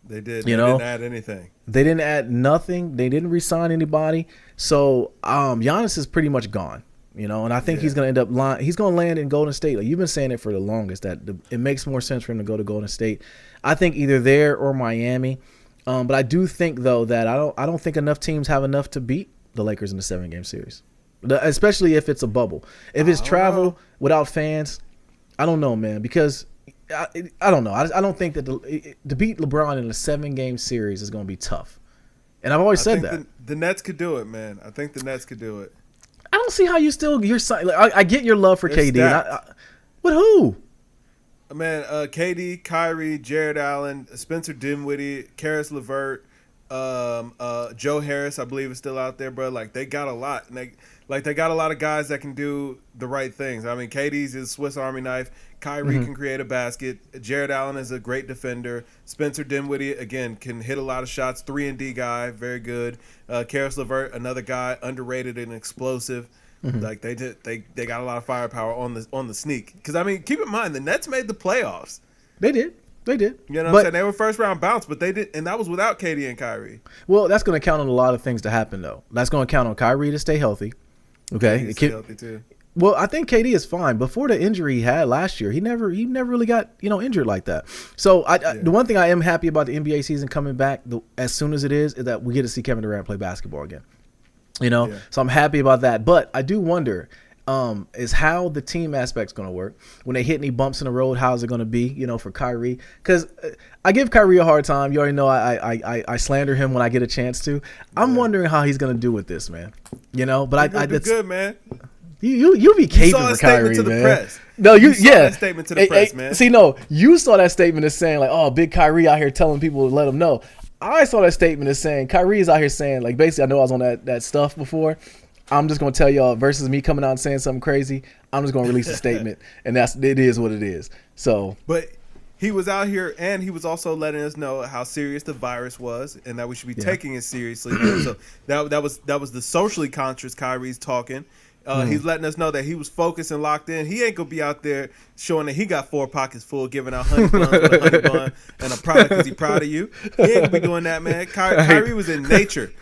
They did. They didn't add anything. They didn't add nothing. They didn't re-sign anybody. So Giannis is pretty much gone. And I think he's going to end up he's going to land in Golden State. Like, you've been saying it for the longest, that it makes more sense for him to go to Golden State. I think either there or Miami. But I do think, though, that I don't think enough teams have enough to beat the Lakers in the 7-game series, especially if it's a bubble. If it's travel without fans, I don't know, man, because I don't know. I don't think that to beat LeBron in a 7-game series is going to be tough. And I've always said that. The Nets could do it, man. I think the Nets could do it. I don't see how I get your love for KD. But who? Man, KD, Kyrie, Jared Allen, Spencer Dinwiddie, Karis LeVert, Joe Harris, I believe, is still out there, bro. Like, they got a lot. And they got a lot of guys that can do the right things. I mean, KD's is Swiss Army knife. Kyrie can create a basket. Jared Allen is a great defender. Spencer Dinwiddie, again, can hit a lot of shots. 3-and-D guy, very good. Karis LeVert, another guy, underrated and explosive. Like they got a lot of firepower on the sneak. Because I mean, keep in mind the Nets made the playoffs. They did. You know what I'm saying? They were first round bounce, but they did, and that was without KD and Kyrie. Well, that's going to count on a lot of things to happen, though. That's going to count on Kyrie to stay healthy. Okay, stay healthy too. Well, I think KD is fine. Before the injury he had last year, he never really got injured like that. So the one thing I am happy about the NBA season coming back as soon as it is that we get to see Kevin Durant play basketball again. So I'm happy about that. But I do wonder is how the team aspect's going to work when they hit any bumps in the road. How's it going to be, for Kyrie? Because I give Kyrie a hard time. You already know I slander him when I get a chance to. I'm wondering how he's going to do with this, man. But that's good, man. You be caving for Kyrie, to the man. Press. No, you saw that statement to the press, man. See, no, you saw that statement as saying like, "Oh, big Kyrie out here telling people to let him know." I saw that statement as saying Kyrie is out here saying like, basically, I know I was on that stuff before. I'm just gonna tell y'all versus me coming out and saying something crazy. I'm just gonna release a statement, and it is what it is. So, but he was out here, and he was also letting us know how serious the virus was, and that we should be taking it seriously. So that was the socially conscious Kyrie's talking. He's letting us know that he was focused and locked in. He ain't gonna be out there showing that he got 4 pockets full, giving out honey buns with a honey bun and a product because he's proud of you. He ain't gonna be doing that, man. Kyrie was in nature.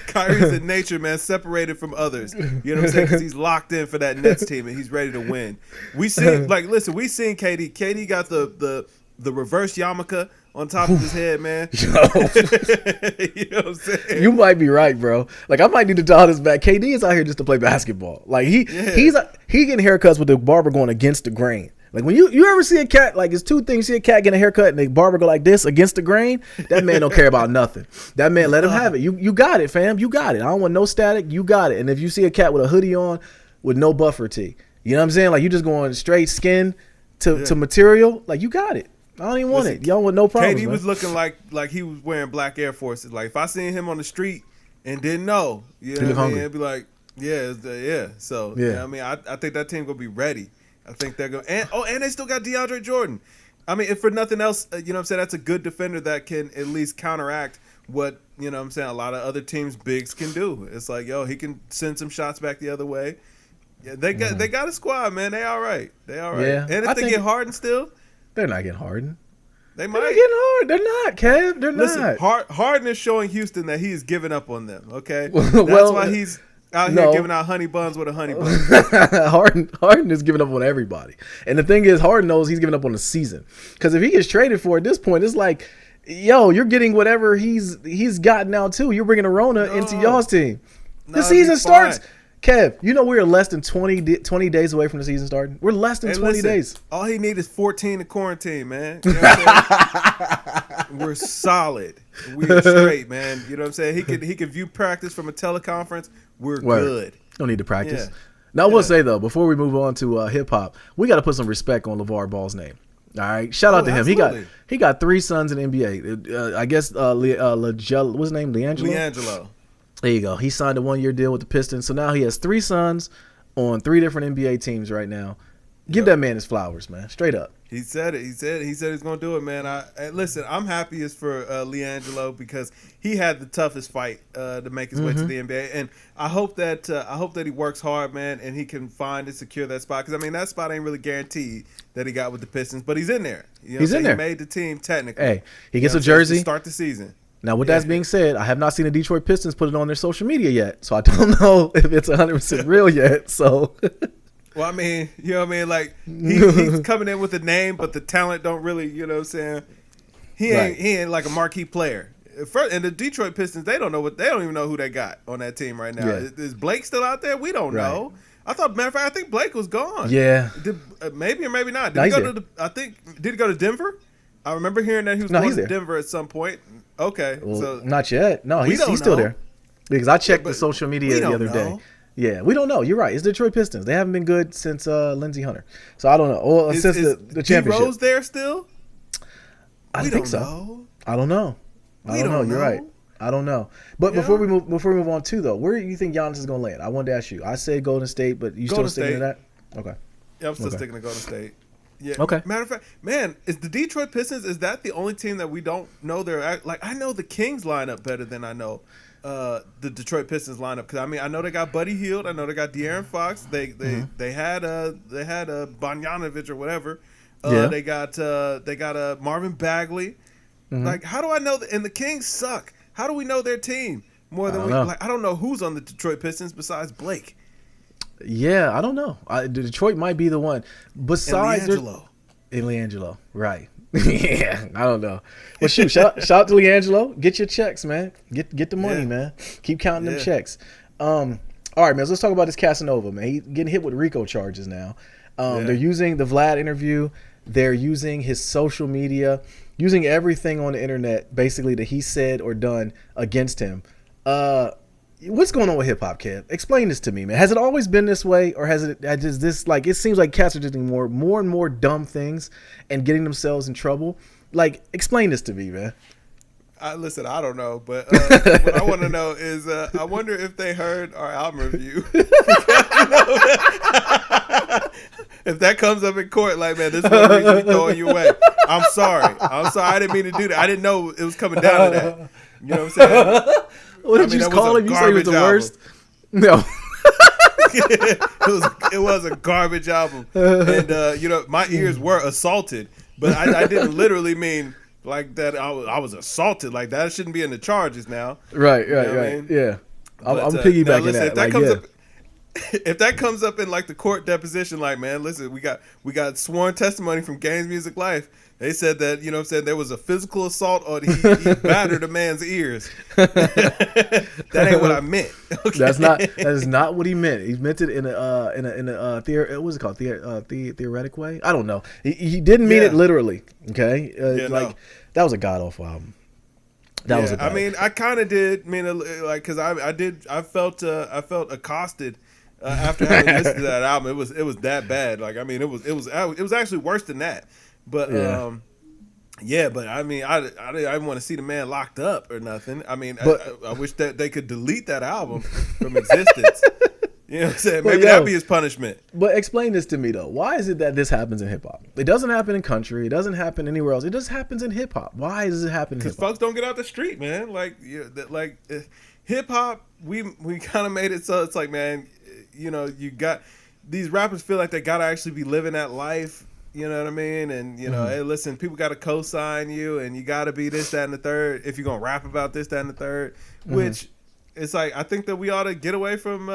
Kyrie's in nature, man, separated from others. You know what I'm saying? Because he's locked in for that Nets team and he's ready to win. We seen we seen KD. KD got the reverse yarmulke on top of his head, man. You know what I'm saying? You might be right, bro. Like I might need to dial this back. KD is out here just to play basketball. Like he getting haircuts with the barber going against the grain. Like when you ever see a cat, like it's two things. You see a cat getting a haircut and the barber go like this against the grain. That man don't care about nothing. That man let him have it. You got it, fam. You got it. I don't want no static. You got it. And if you see a cat with a hoodie on with no buffer tee, you know what I'm saying? Like you just going straight skin to material. Like you got it. I don't even want it. Y'all want no problem. KD was looking like he was wearing black Air Forces. Like if I seen him on the street and didn't know, you know what I mean? It'd be like, yeah. So I mean, I think that team gonna be ready. I think they're going and they still got DeAndre Jordan. I mean, if for nothing else, you know what I'm saying, that's a good defender that can at least counteract what, you know what I'm saying, a lot of other teams' bigs can do. It's like, he can send some shots back the other way. Yeah, they got a squad, man. They all right. Yeah, and if they get Harden still, they're not getting Harden. They might. They're not getting Harden. They're not, Kev. They're not. Listen, Harden is showing Houston that he is giving up on them, okay? That's why he's out here giving out honey buns with a honey bun. Harden is giving up on everybody. And the thing is, Harden knows he's giving up on the season. Because if he gets traded for at this point, it's like, you're getting whatever he's got now, too. You're bringing a Rona into y'all's team. The season starts. Kev, we're less than 20 days away from the season starting. We're less than 20 days. All he needs is 14 to quarantine, man. You know what I'm saying? We're solid. We're straight, man. You know what I'm saying? He can view practice from a teleconference. We're good. Don't need to practice. Yeah. Now, I will say, though, before we move on to hip-hop, we got to put some respect on LeVar Ball's name. All right? Shout out to him. Absolutely. He got 3 sons in the NBA. I guess, what's his name? LiAngelo. There you go. He signed a 1-year deal with the Pistons. So now he has 3 sons on 3 different NBA teams right now. Give that man his flowers, man. Straight up. He said it. He said he's going to do it, man. Listen, I'm happiest for LiAngelo because he had the toughest fight to make his way to the NBA, and I hope that he works hard, man, and he can find and secure that spot. Because I mean, that spot ain't really guaranteed that he got with the Pistons, but he's in there. He's in there. He made the team technically. Hey, he gets a jersey to start the season. Now, with that being said, I have not seen the Detroit Pistons put it on their social media yet, so I don't know if it's 100% real yet. So, well, I mean, you know what I mean? Like, he's coming in with a name, but the talent don't really, you know what I'm saying? He ain't like a marquee player. And the Detroit Pistons, they don't even know who they got on that team right now. Yeah. Is Blake still out there? We don't know. I thought, matter of fact, I think Blake was gone. Yeah. Maybe or maybe not. Did he go to Denver? I remember hearing that he was going to Denver at some point. Okay, well, so not yet. No, he's still there because I checked the social media the other day. Yeah, we don't know. You're right. It's Detroit Pistons. They haven't been good since Lindsey Hunter. So I don't know. Well, since the championship. D Rose there still? I think so. I don't know. You're right. I don't know. But before we move on too, though, where do you think Giannis is going to land? I wanted to ask you. I said Golden State, but you still sticking to that? Okay. Yeah, I'm still sticking to Golden State. Yeah. Okay. Matter of fact, man, is the Detroit Pistons, is that the only team that we don't know like, I know the Kings lineup better than I know the Detroit Pistons lineup, because I mean, I know they got Buddy Hield, I know they got De'Aaron Fox, they had Bogdanovich or whatever. They got Marvin Bagley. Like, how do I know and the Kings suck. How do we know their team more than I don't know who's on the Detroit Pistons besides Blake. Yeah, I don't know. Detroit might be the one. Besides LiAngelo, right? Yeah, I don't know. Well, shoot, shout out to LiAngelo. Get your checks, man. Get the money, man. Keep counting them checks. All right, man. So let's talk about this Casanova, man. He's getting hit with RICO charges now. They're using the Vlad interview. They're using his social media, using everything on the internet, basically, that he said or done against him. What's going on with hip hop, Kev? Explain this to me, man. Has it always been this way, or has this like, it seems like cats are doing more and more dumb things and getting themselves in trouble? Like, explain this to me, man. Listen, I don't know, but what I want to know is, I wonder if they heard our album review. If that comes up in court, like, man, this is one reason we throwing you away. I'm sorry. I didn't mean to do that. I didn't know it was coming down to that. You know what I'm saying? What did you call him? You said he was the worst? No. it was a garbage album. And, my ears were assaulted, but I didn't literally mean like that. I was assaulted. Like, that shouldn't be in the charges now. Right. I mean? Yeah. I'm piggybacking that. If that comes up in like the court deposition, like, man, listen, we got sworn testimony from GamesmusicLyfe. They said that, you know what I'm saying, there was a physical assault or he battered a man's ears. That ain't what I meant. Okay? That is not what he meant. He meant it in a what's it called? Theoretic way? I don't know. He didn't mean it literally. Okay? That was a god awful album. I mean, I kind of did mean like, cuz I felt accosted after having listened to that album. It was that bad. Like, I mean, it was actually worse than that. But but I mean, I didn't want to see the man locked up or nothing. I mean, I wish that they could delete that album from existence. You know what I'm saying? Maybe that'd be his punishment. But explain this to me though. Why is it that this happens in hip hop? It doesn't happen in country. It doesn't happen anywhere else. It just happens in hip hop. Why does it happen in hip hop? Because folks don't get out the street, man. Like, hip hop, we kind of made it so it's like, man, you got these rappers feel like they gotta actually be living that life. You know what I mean? And, hey, listen, people got to co-sign you, and you got to be this, that, and the third if you're going to rap about this, that, and the third, which it's like, I think that we ought to get away from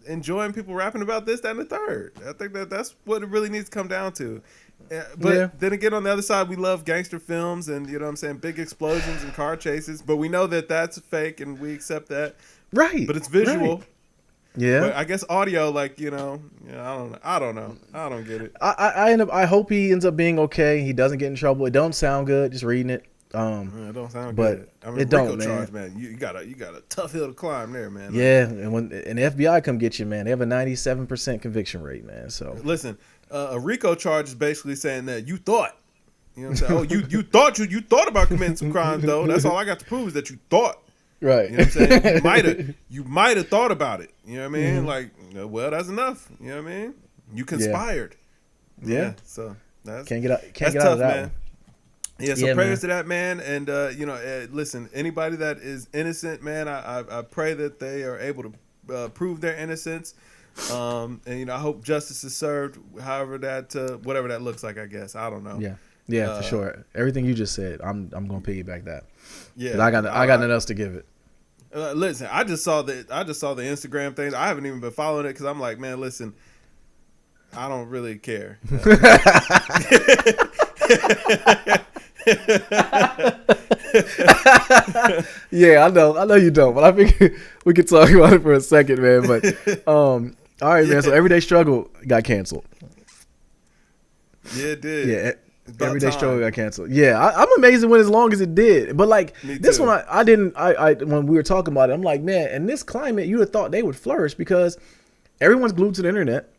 enjoying people rapping about this, that, and the third. I think that's what it really needs to come down to. But then again, on the other side, we love gangster films and, you know what I'm saying, big explosions and car chases, but we know that that's fake, and we accept that. Right. But it's visual. Right. Yeah, but I guess audio, like, I don't know. I don't get it. I hope he ends up being okay. He doesn't get in trouble. It don't sound good just reading it. It don't sound good. I mean, it don't, man. You got a tough hill to climb there, man. Yeah, and when the FBI come get you, man, they have a 97% conviction rate, man. So listen, a RICO charge is basically saying that you thought. You know what I'm saying? you thought about committing some crimes, though. That's all I got to prove is that you thought. Right. You know what I'm saying? You might have thought about it. You know what I mean? Like, well, that's enough. You know what I mean? You conspired. Yeah. So that's can't get out tough, of that man. one. Yeah, so prayers to that, man. And listen, anybody that is innocent, man, I pray that they are able to prove their innocence. And I hope justice is served, however that whatever that looks like, I guess. I don't know. Yeah, for sure. Everything you just said, I'm gonna piggyback that. Yeah, I got nothing else to give it. Listen, I just saw the Instagram things. I haven't even been following it because I'm like, man, listen, I don't really care. Yeah, I know you don't, but I think we could talk about it for a second, man. But all right, man. So Everyday Struggle got canceled. Yeah, it did. Yeah. Everyday Struggle got canceled. Yeah, I'm amazed it went as long as it did. But like this one, I didn't. When we were talking about it, I'm like, man, in this climate, you'd have thought they would flourish because everyone's glued to the internet.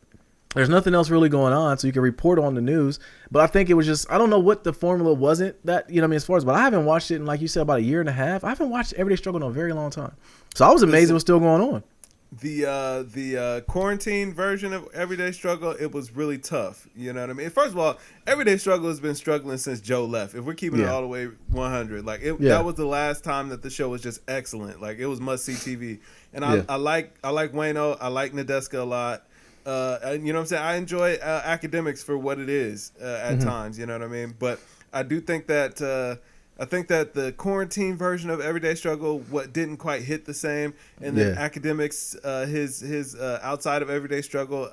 There's nothing else really going on, so you can report on the news. But I think it was just, I don't know what the formula wasn't that, as far as, but I haven't watched it in, like you said, about a year and a half. I haven't watched Everyday Struggle in a very long time. So I was amazed it was still going on. the quarantine version of Everyday Struggle, it was really tough. You know what I mean? First of all, Everyday Struggle has been struggling since Joe left. If we're keeping it all the way 100, like that was the last time that the show was just excellent. Like it was must see TV. And I like Wayno, I like Nadeska a lot. And you know what I'm saying? I enjoy Academics for what it is at times. You know what I mean? But I do think that. I think that the quarantine version of Everyday Struggle didn't quite hit the same, and then Academics, his outside of Everyday Struggle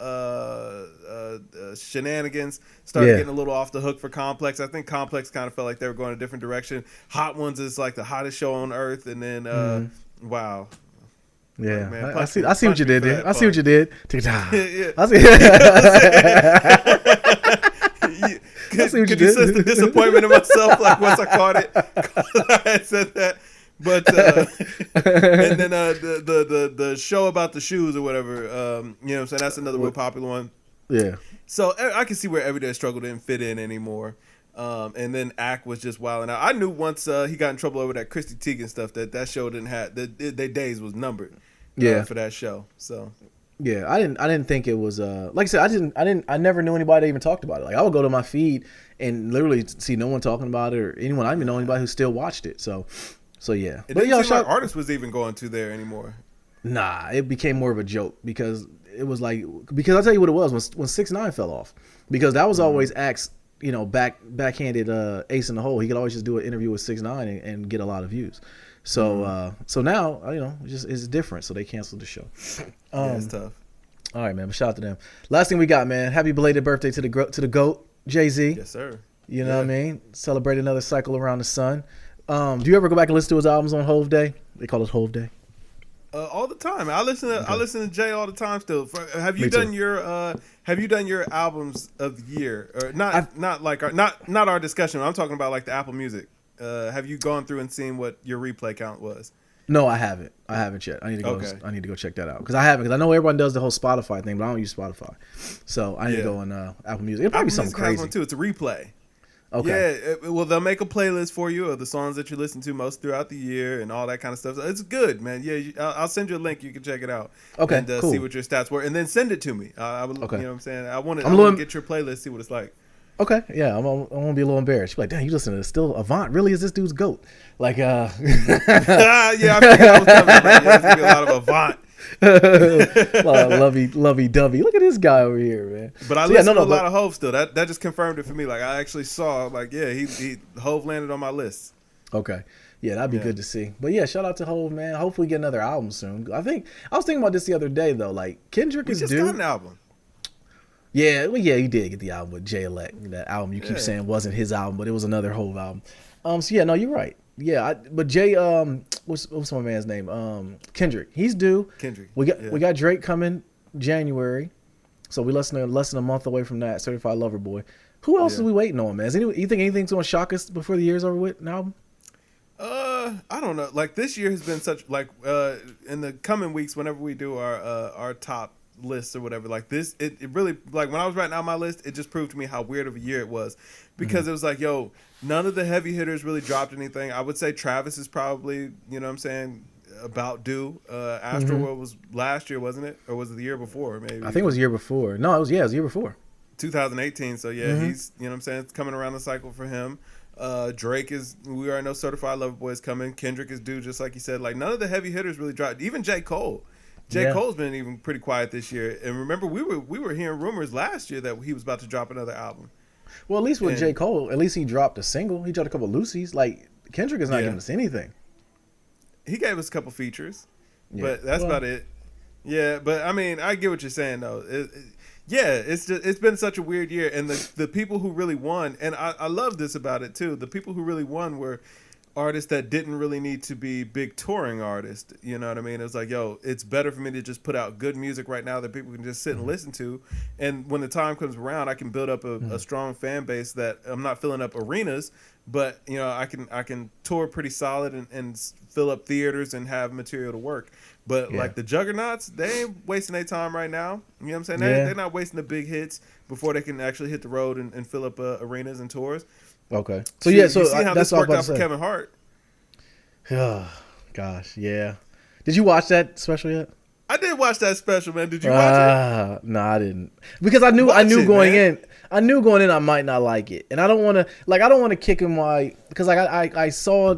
shenanigans started getting a little off the hook for Complex. I think Complex kind of felt like they were going a different direction. Hot Ones is like the hottest show on earth, and then wow. Yeah, like, man, I see what you did there. I see what you did. Could you sense the disappointment in myself? Like once I caught it, I had said that. But and then the show about the shoes or whatever, you know what I'm saying? That's another real popular one. Yeah. So I can see where Everyday Struggle didn't fit in anymore. And then Ack was just wilding out. I knew once he got in trouble over that Christy Teigen stuff that show didn't have their days was numbered. For that show. So. Yeah, I didn't think it was like I said, I never knew anybody that even talked about it. Like I would go to my feed and literally see no one talking about it or anyone. I didn't even know anybody who still watched it. So yeah. It didn't seem like artists was even going to there anymore. Nah, it became more of a joke because it was like I'll tell you what it was when 6ix9ine fell off, because that was always Axe, backhanded ace in the hole. He could always just do an interview with 6ix9ine and get a lot of views. So so now it's different. So they canceled the show. It's tough. All right, man. But shout out to them. Last thing we got, man. Happy belated birthday to the GOAT, Jay-Z. Yes, sir. You know what I mean? Celebrate another cycle around the sun. Do you ever go back and listen to his albums on Hove Day? They call it Hove Day. All the time. I listen to Jay all the time. Still, have you done your albums of the year or not our discussion? I'm talking about like the Apple Music. Have you gone through and seen what your replay count was? No, I haven't. I haven't yet. I need to go. Okay. I need to go check that out because I haven't. Because I know everyone does the whole Spotify thing, but I don't use Spotify, so I need to go on Apple Music. It'll probably be something crazy. One too. It's a replay. Okay. Yeah. Well, they'll make a playlist for you of the songs that you listen to most throughout the year and all that kind of stuff. It's good, man. Yeah, I'll send you a link. You can check it out. Okay. And cool. see what your stats were, and then send it to me. I would. Okay. You know what I'm saying? I want to get your playlist. See what it's like. Okay, yeah, I'm gonna be a little embarrassed. Be like, damn, you listen to this still Avant? Really, is this dude's GOAT? Like, yeah, I think I was telling you, there's gonna be a lot of Avant. lovey-dovey. Look at this guy over here, man. But I listen to a lot of Hove still. That just confirmed it for me. Like, I actually saw, like, yeah, Hove landed on my list. Okay. Yeah, that'd be good to see. But yeah, shout out to Hove, man. Hopefully get another album soon. I was thinking about this the other day though. Like Kendrick is due. We just got an album. Yeah, well, he did get the album with Jay-Elect. That album you keep saying wasn't his album, but it was another Hove album. So yeah, no, you're right. Yeah, but Jay, what's my man's name? Kendrick. He's due. Kendrick. We got Drake coming January, so we less than a month away from that. Certified Lover Boy. Who else are we waiting on, man? You think anything's gonna shock us before the year's over with? An album? I don't know. Like this year has been such in the coming weeks, whenever we do our top lists or whatever, like this, it really, like when I was writing out my list, it just proved to me how weird of a year it was, because it was like, yo, none of the heavy hitters really dropped anything. I would say Travis is probably, you know what I'm saying, about due. Astroworld was last year, wasn't it, or was it the year before? Maybe I think it was the year before. No, it was the year before, 2018. So yeah, he's, you know what I'm saying, it's coming around the cycle for him. Drake is, we already know Certified Lover Boy is coming. Kendrick is due, just like you said. Like none of the heavy hitters really dropped. Even J. Cole. Cole's been even pretty quiet this year. And remember, we were hearing rumors last year that he was about to drop another album. Well, at least with J. Cole, at least he dropped a single. He dropped a couple of Lucy's. Like Kendrick is not giving us anything. He gave us a couple features, but that's about it. Yeah, but I mean, I get what you're saying though. It's been such a weird year, and the people who really won, and I love this about it too. The people who really won were artists that didn't really need to be big touring artists. You know what I mean? It was like, yo, it's better for me to just put out good music right now that people can just sit and listen to. And when the time comes around, I can build up a strong fan base that I'm not filling up arenas, but you know, I can tour pretty solid and fill up theaters and have material to work. But like the juggernauts, they ain't wasting their time right now. You know what I'm saying? They're not wasting the big hits before they can actually hit the road and fill up arenas and tours. Okay. So you see how this worked out for Kevin Hart. Oh, gosh, yeah. Did you watch that special yet? I I did watch that special, man. Did you watch it? No, I didn't. Because I knew going in I might not like it. And I don't want to kick him because like I saw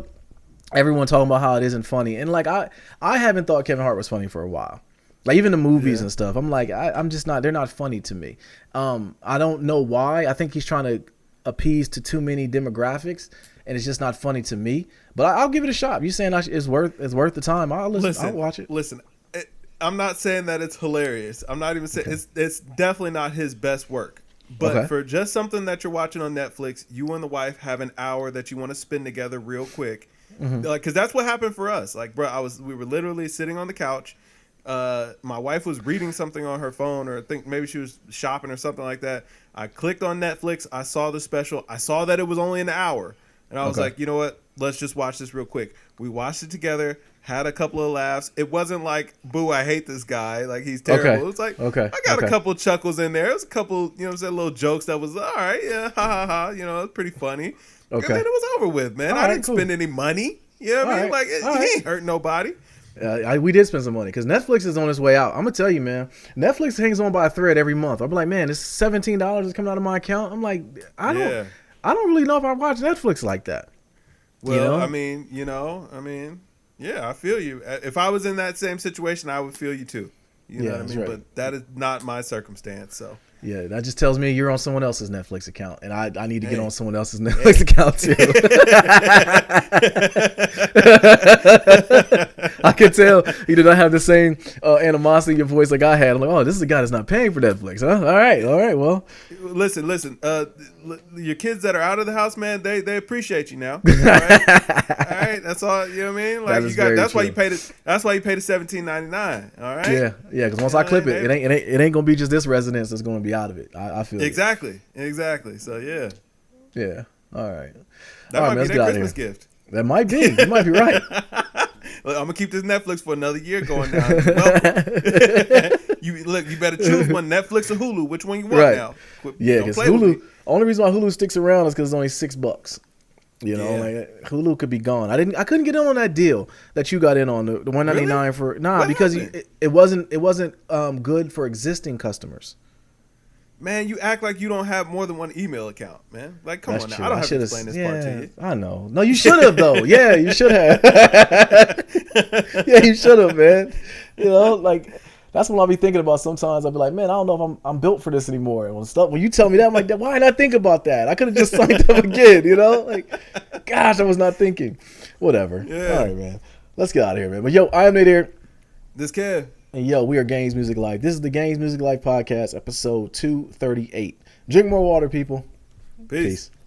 everyone talking about how it isn't funny. And like I haven't thought Kevin Hart was funny for a while. Like even the movies and stuff. I'm like I'm just not, they're not funny to me. I don't know why. I think he's trying to appease to too many demographics, and it's just not funny to me. But I'll give it a shot. You saying it's worth the time? I'll watch it. Listen, I'm not saying that it's hilarious. I'm not even saying it's definitely not his best work. But for just something that you're watching on Netflix, you and the wife have an hour that you want to spend together real quick. Mm-hmm. Like, because that's what happened for us. Like, bro, we were literally sitting on the couch. My wife was reading something on her phone, or I think maybe she was shopping or something like that. I clicked on Netflix. I saw the special. I saw that it was only an hour. And I was like, you know what? Let's just watch this real quick. We watched it together, had a couple of laughs. It wasn't like, boo, I hate this guy. Like, he's terrible. It was like, I got a couple chuckles in there. It was a couple, little jokes that was, all right, yeah, ha, ha, ha. It was pretty funny. Okay. And then it was over with, man. I didn't spend any money. You know what I mean? Like, he ain't hurt nobody. We did spend some money because Netflix is on its way out. I'm gonna tell you, man. Netflix hangs on by a thread every month. I'm like, man, it's $17 is coming out of my account. I'm like, I don't really know if I watch Netflix like that. Well, I mean, yeah, I feel you. If I was in that same situation, I would feel you too. You know what I mean? Right. But that is not my circumstance. So yeah, that just tells me you're on someone else's Netflix account, and I need to get on someone else's Netflix account too. I can tell you did not have the same animosity in your voice like I had. I'm like, oh, this is a guy that's not paying for Netflix, huh? All right, well. Listen. Your kids that are out of the house, man, they appreciate you now. All right, that's all. You know what I mean? Like that's why you pay the $17.99. All right. Yeah, because once I clip it, it ain't gonna be just this residence that's gonna be out of it. I feel exactly. So yeah. All right. That might be their Christmas gift. That might be. You might be right. Look, I'm gonna keep this Netflix for another year going now. You better choose one, Netflix or Hulu. Which one you want now? Yeah, because Hulu. Only reason why Hulu sticks around is because it's only $6. Like Hulu could be gone. I couldn't get in on that deal that you got in on, the $199 for because it wasn't good for existing customers. Man, you act like you don't have more than one email account, man. Like, come on now. I don't have to explain this part to you. I know. No, you should have, though. Yeah, you should have. Yeah, you should have, man. Like, that's what I'll be thinking about sometimes. I'll be like, man, I don't know if I'm built for this anymore. And when you tell me that, I'm like, why did I think about that? I could have just signed up again, Like, gosh, I was not thinking. Whatever. Yeah. All right, man. Let's get out of here, man. But, yo, I am Nate here. This Kev. And yo, we are Games Music Life. This is the Games Music Life podcast, episode 238. Drink more water, people. Peace.